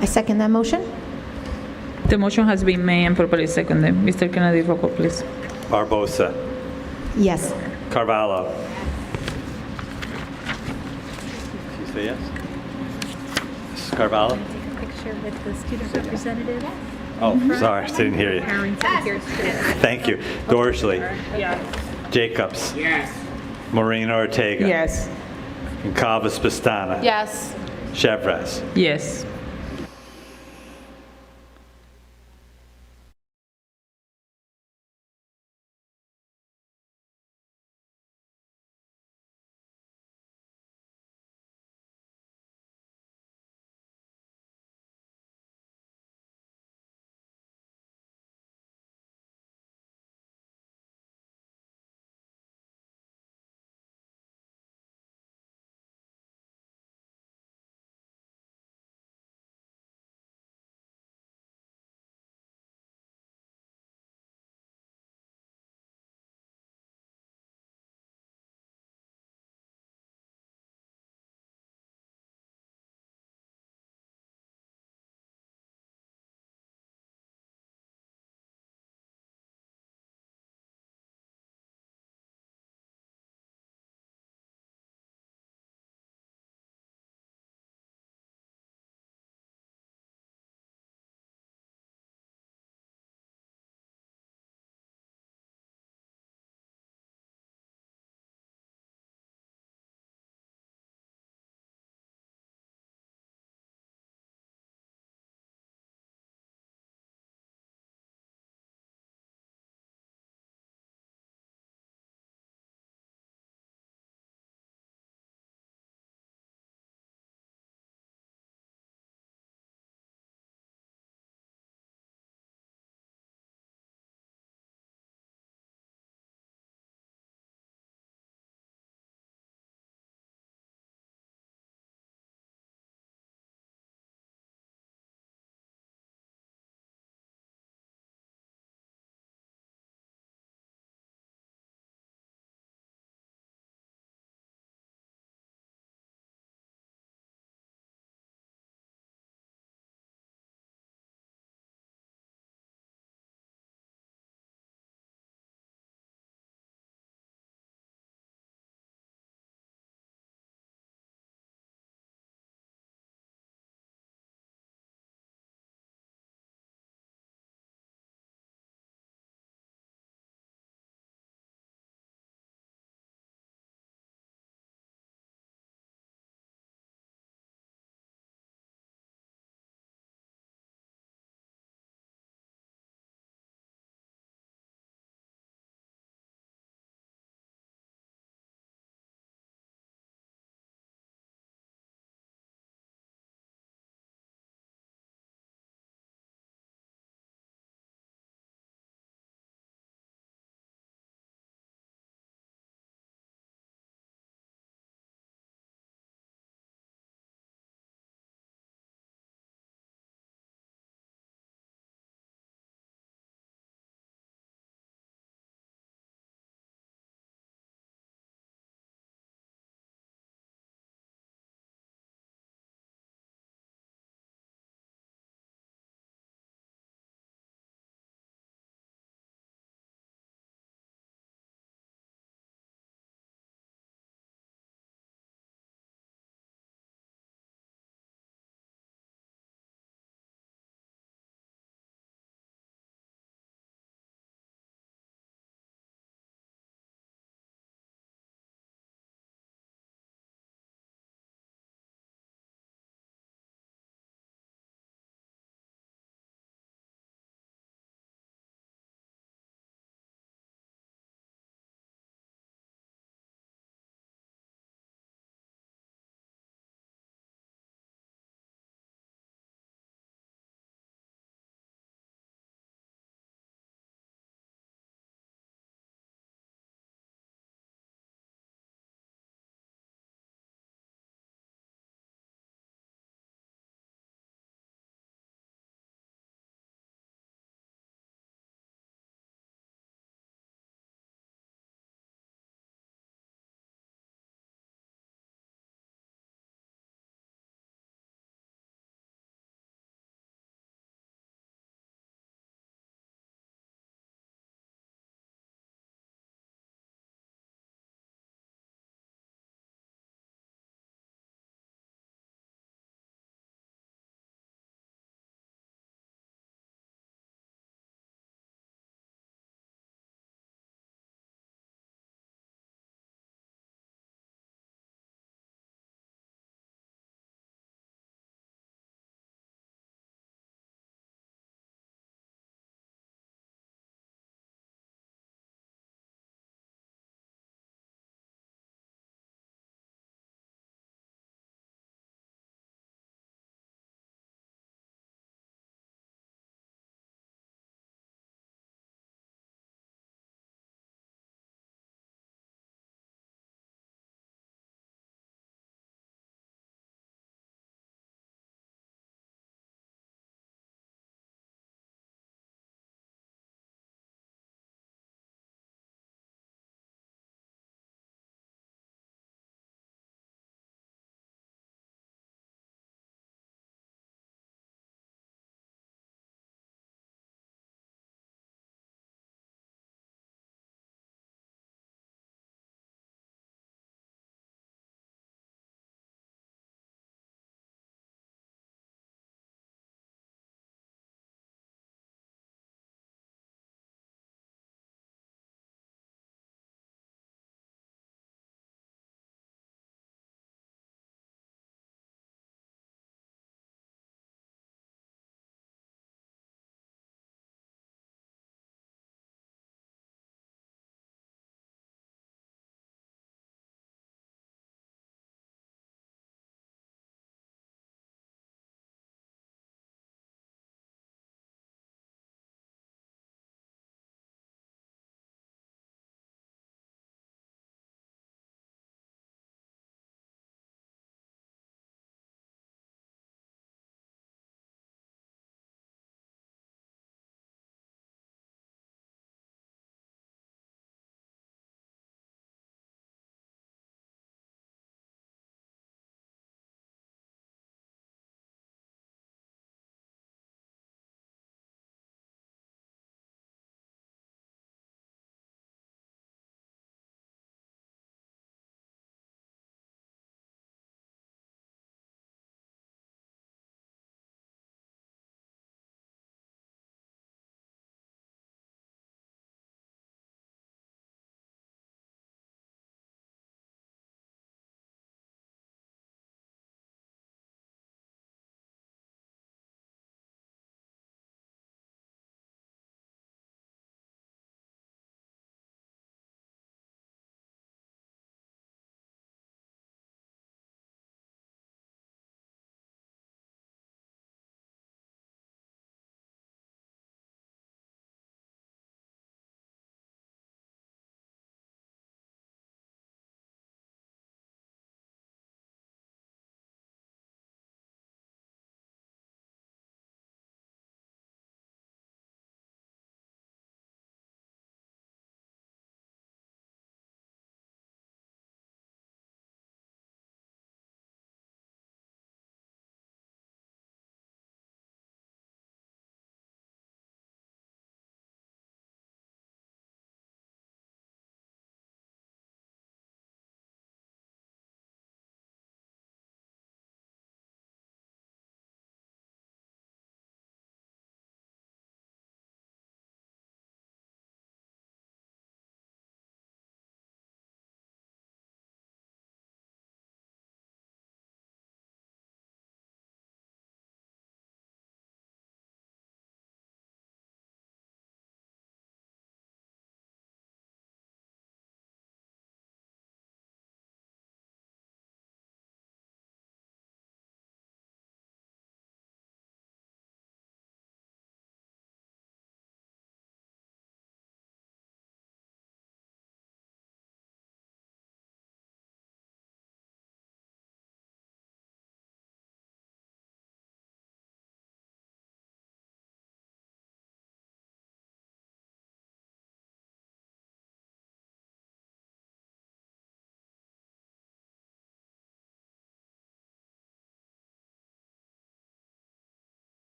I second that motion. The motion has been made and properly seconded. Mr. Kennedy, roll call, please. Barbosa. Yes. Carvalho. Did you say yes? Mrs. Carvalho? Take a picture with the student representative. Oh, sorry, I didn't hear you. Parents are here too. Thank you. Dorsley. Yes. Jacobs. Yes. Moreno Ortega. Yes. Goncalves Pestana. Yes. Chevres. Yes.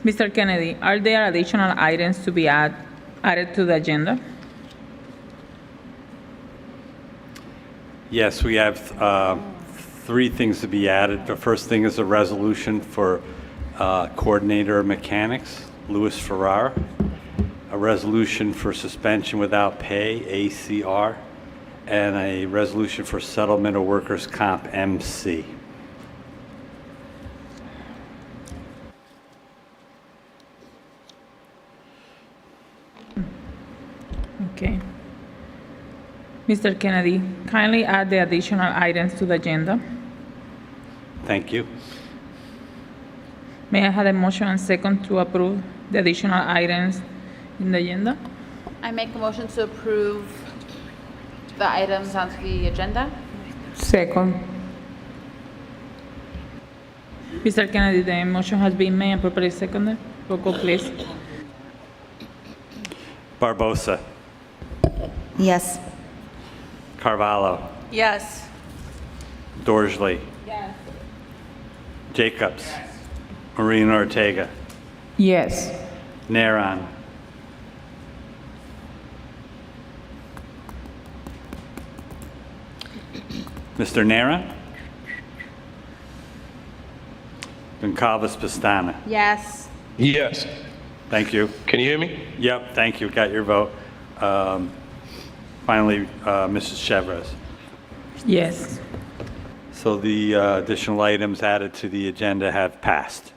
Mr. Kennedy, are there additional items to be added to the agenda? Yes, we have 3 things to be added. The first thing is a resolution for Coordinator of Mechanics, Louis Ferrar, a resolution for suspension without pay, ACR, and a resolution for settlement of workers' comp, MC. Okay. Mr. Kennedy, kindly add the additional items to the agenda. Thank you. May I have a motion and second to approve the additional items in the agenda? I make a motion to approve the items onto the agenda. Second. Mr. Kennedy, the motion has been made and properly seconded. Roll call, please. Barbosa, Yes. Carvalho, Yes. Dorsley, Yes. Jacobs, Marina Ortega, Yes. Naron, Mr. Naron, Goncalves Pestana. Yes. Yes. Thank you. Can you hear me? Yep, thank you, got your vote. Finally, Mrs. Chevres. Yes. So the additional items added to the agenda have passed.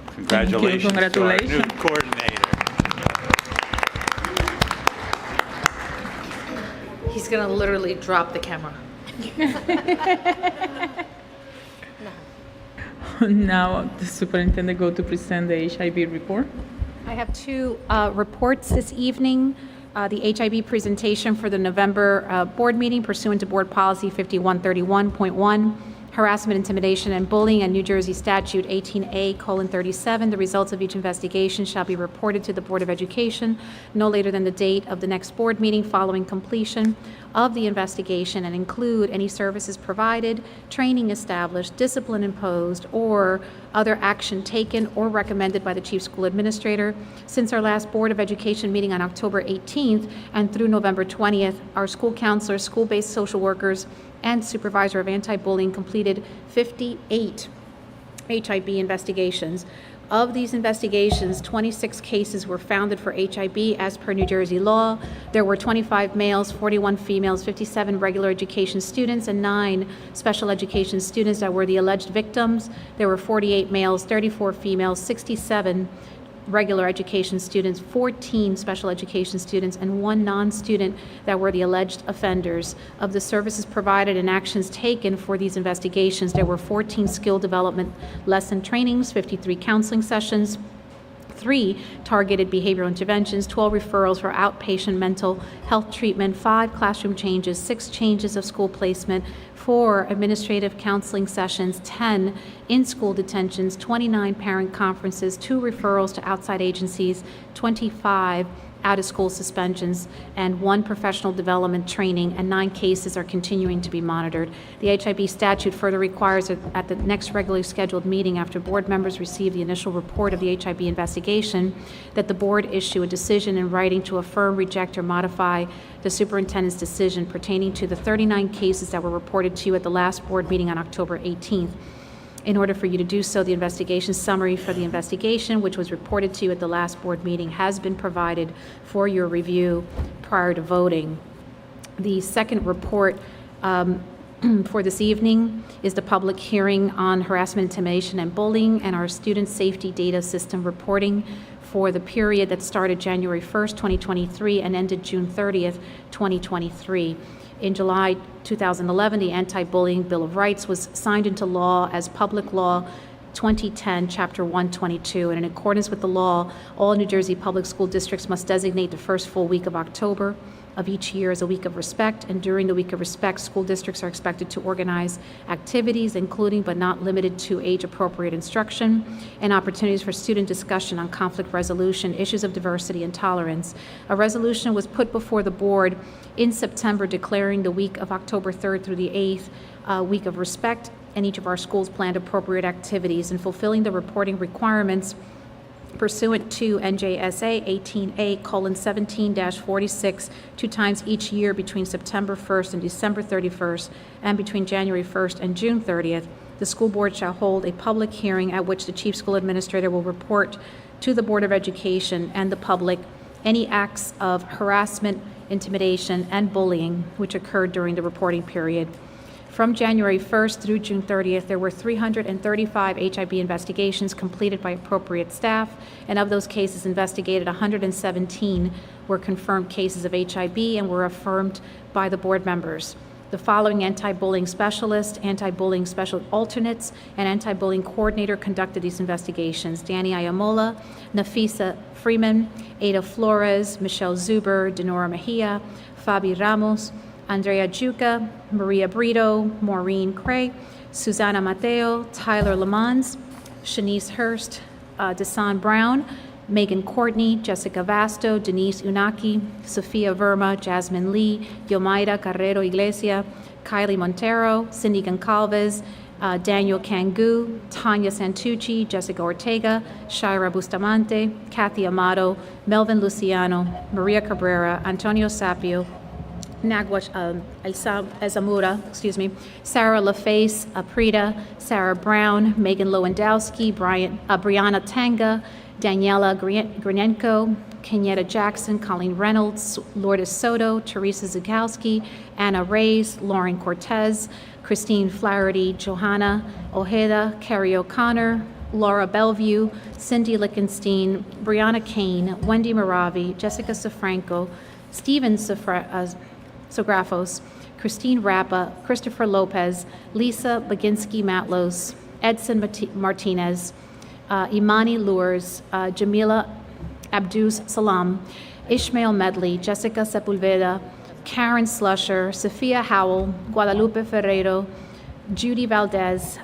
Congratulations to our new Congratulations. coordinator. He's going to literally drop the camera. Now the superintendent go to present the HIB report. I have 2 reports this evening. The HIB presentation for the November board meeting pursuant to Board Policy 5131.1, harassment, intimidation, and bullying, and New Jersey Statute 18A:37. The results of each investigation shall be reported to the Board of Education no later than the date of the next board meeting following completion of the investigation, and include any services provided, training established, discipline imposed, or other action taken or recommended by the Chief School Administrator. Since our last Board of Education meeting on October 18th and through November 20th, our school counselors, school-based social workers, and supervisor of anti-bullying completed 58 HIB investigations. Of these investigations, 26 cases were founded for HIB as per New Jersey law. There were 25 males, 41 females, 57 regular education students, and 9 special education students that were the alleged victims. There were 48 males, 34 females, 67 regular education students, 14 special education students, and 1 non-student that were the alleged offenders. Of the services provided and actions taken for these investigations, there were 14 skill development lesson trainings, 53 counseling sessions, 3 targeted behavioral interventions, 12 referrals for outpatient mental health treatment, 5 classroom changes, 6 changes of school placement, 4 administrative counseling sessions, 10 in-school detentions, 29 parent conferences, 2 referrals to outside agencies, 25 out-of-school suspensions, and 1 professional development training, and 9 cases are continuing to be monitored. The HIB statute further requires that at the next regularly scheduled meeting after board members receive the initial report of the HIB investigation, that the board issue a decision in writing to affirm, reject, or modify the superintendent's decision pertaining to the 39 cases that were reported to you at the last board meeting on October 18th. In order for you to do so, the investigation summary for the investigation, which was reported to you at the last board meeting, has been provided for your review prior to voting. The second report for this evening is the public hearing on harassment, intimidation, and bullying, and our student safety data system reporting for the period that started January 1st, 2023, and ended June 30th, 2023. In July 2011, the Anti-Bullying Bill of Rights was signed into law as Public Law 2010, Chapter 122, and in accordance with the law, all New Jersey public school districts must designate the first full week of October of each year as a week of respect, and during the week of respect, school districts are expected to organize activities, including but not limited to age-appropriate instruction and opportunities for student discussion on conflict resolution, issues of diversity, and tolerance. A resolution was put before the board in September declaring the week of October 3rd through the 8th week of respect in each of our schools planned appropriate activities and fulfilling the reporting requirements pursuant to NJSA 18A:17-46 2 times each year between September 1st and December 31st, and between January 1st and June 30th, the school board shall hold a public hearing at which the chief school administrator will report to the Board of Education and the public any acts of harassment, intimidation, and bullying which occurred during the reporting period. From January 1st through June 30th, there were 335 HIB investigations completed by appropriate staff, and of those cases investigated, 117 were confirmed cases of HIB and were affirmed by the board members. The following anti-bullying specialists, anti-bullying special alternates, and anti-bullying coordinator conducted these investigations: Danny Ayamola, Nafisa Freeman, Ada Flores, Michelle Zuber, Denora Mejia, Fabi Ramos, Andrea Juca, Maria Brito, Maureen Cray, Susana Mateo, Tyler Lamons, Shanice Hurst, Desan Brown, Megan Courtney, Jessica Vasto, Denise Unaki, Sophia Verma, Jasmine Lee, Yomaira Carrero Iglesia, Kylie Montero, Cindy Goncalves, Daniel Kangu, Tanya Santucci, Jessica Ortega, Shaira Bustamante, Kathy Amato, Melvin Luciano, Maria Cabrera, Antonio Sapio, Nagwash Zamora, Sarah LaFace, Aprida, Sarah Brown, Megan Lewandowski, Brianna Tanga, Daniela Grinenko, Kenyetta Jackson, Colleen Reynolds, Lourdes Soto, Teresa Zagowski, Anna Reyes, Lauren Cortez, Christine Flaherty, Johanna Ojeda, Carrie O'Connor, Laura Bellevue, Cindy Lickenstein, Brianna Kane, Wendy Moravi, Jessica Safranco, Stephen Sografos, Christine Rappa, Christopher Lopez, Lisa Baginski Matlos, Edson Martinez, Imani Lures, Jamila Abdus Salam, Ishmael Medley, Jessica Sepulveda, Karen Slusher, Sophia Howell, Guadalupe Ferreiro, Judy Valdez,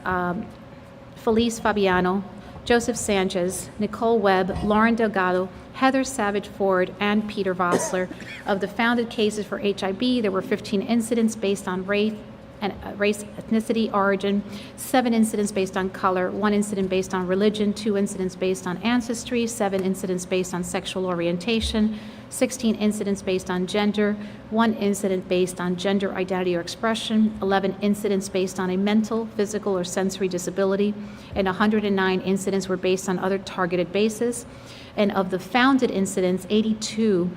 Felice Fabiano, Joseph Sanchez, Nicole Webb, Lauren Delgado, Heather Savage Ford, and Peter Vossler. Of the founded cases for HIB, there were 15 incidents based on race, ethnicity, origin, 7 incidents based on color, 1 incident based on religion, 2 incidents based on ancestry, 7 incidents based on sexual orientation, 16 incidents based on gender, 1 incident based on gender identity or expression, 11 incidents based on a mental, physical, or sensory disability, and 109 incidents were based on other targeted bases. And of the founded incidents, 82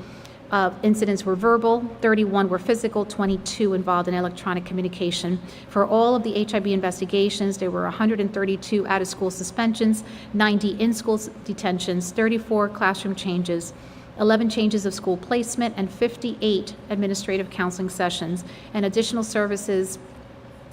incidents were verbal, 31 were physical, 22 involved in electronic communication. For all of the HIB investigations, there were 132 out-of-school suspensions, 90 in-school detentions, 34 classroom changes, 11 changes of school placement, and 58 administrative counseling sessions. And additional services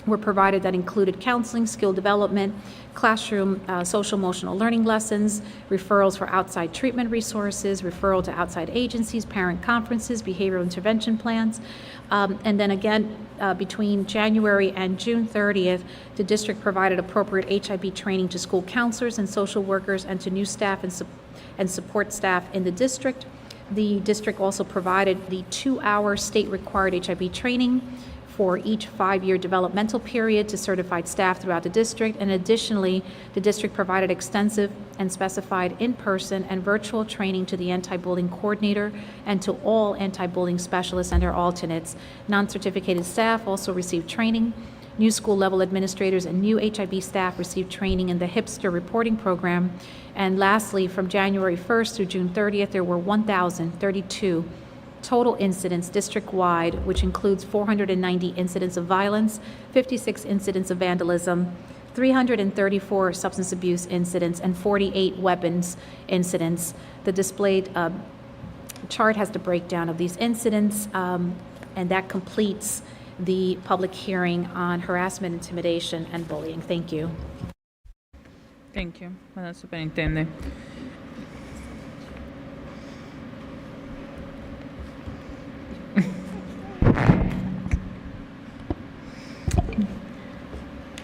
were provided that included counseling, skill development, classroom social-emotional learning lessons, referrals for outside treatment resources, referral to outside agencies, parent conferences, behavioral intervention plans. And then again, between January and June 30th, the district provided appropriate HIB training to school counselors and social workers and to new staff and support staff in the district. The district also provided the 2-hour state-required HIB training for each 5-year developmental period to certified staff throughout the district. And additionally, the district provided extensive and specified in-person and virtual training to the anti-bullying coordinator and to all anti-bullying specialists and their alternates. Non-certificated staff also received training. New school level administrators and new HIB staff received training in the HIPSTER reporting program. And lastly, from January 1st through June 30th, there were 1,032 total incidents district-wide, which includes 490 incidents of violence, 56 incidents of vandalism, 334 substance abuse incidents, and 48 weapons incidents. The displayed chart has the breakdown of these incidents, and that completes the public hearing on harassment, intimidation, and bullying. Thank you. Thank you, Madam Superintendent.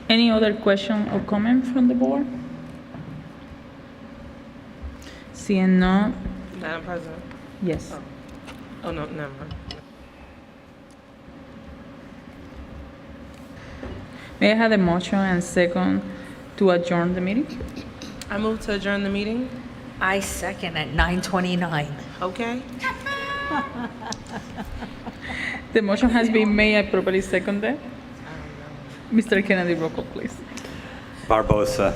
Any other question or comment from the board? Seeing none. Madam President? Yes. Oh, no, never mind. May I have a motion and second to adjourn the meeting? I move to adjourn the meeting. I second at 9:29. Okay. The motion has been made and properly seconded. Mr. Kennedy, roll call, please. Barbosa,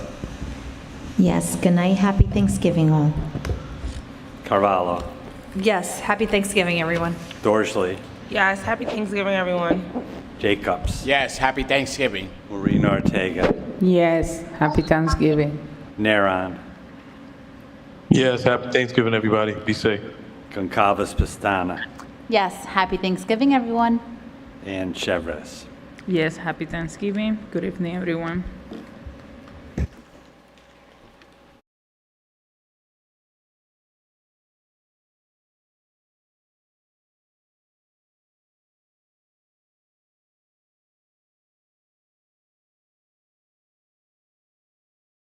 Yes, good night, happy Thanksgiving all. Carvalho, Yes, happy Thanksgiving, everyone. Dorsley, Yes, happy Thanksgiving, everyone. Jacobs, Yes, happy Thanksgiving. Marino Ortega, Yes, happy Thanksgiving. Neron, Yes, happy Thanksgiving, everybody. Be safe. Goncalves Pestana, Yes, happy Thanksgiving, everyone. and Chevres. Yes, happy Thanksgiving. Good evening, everyone.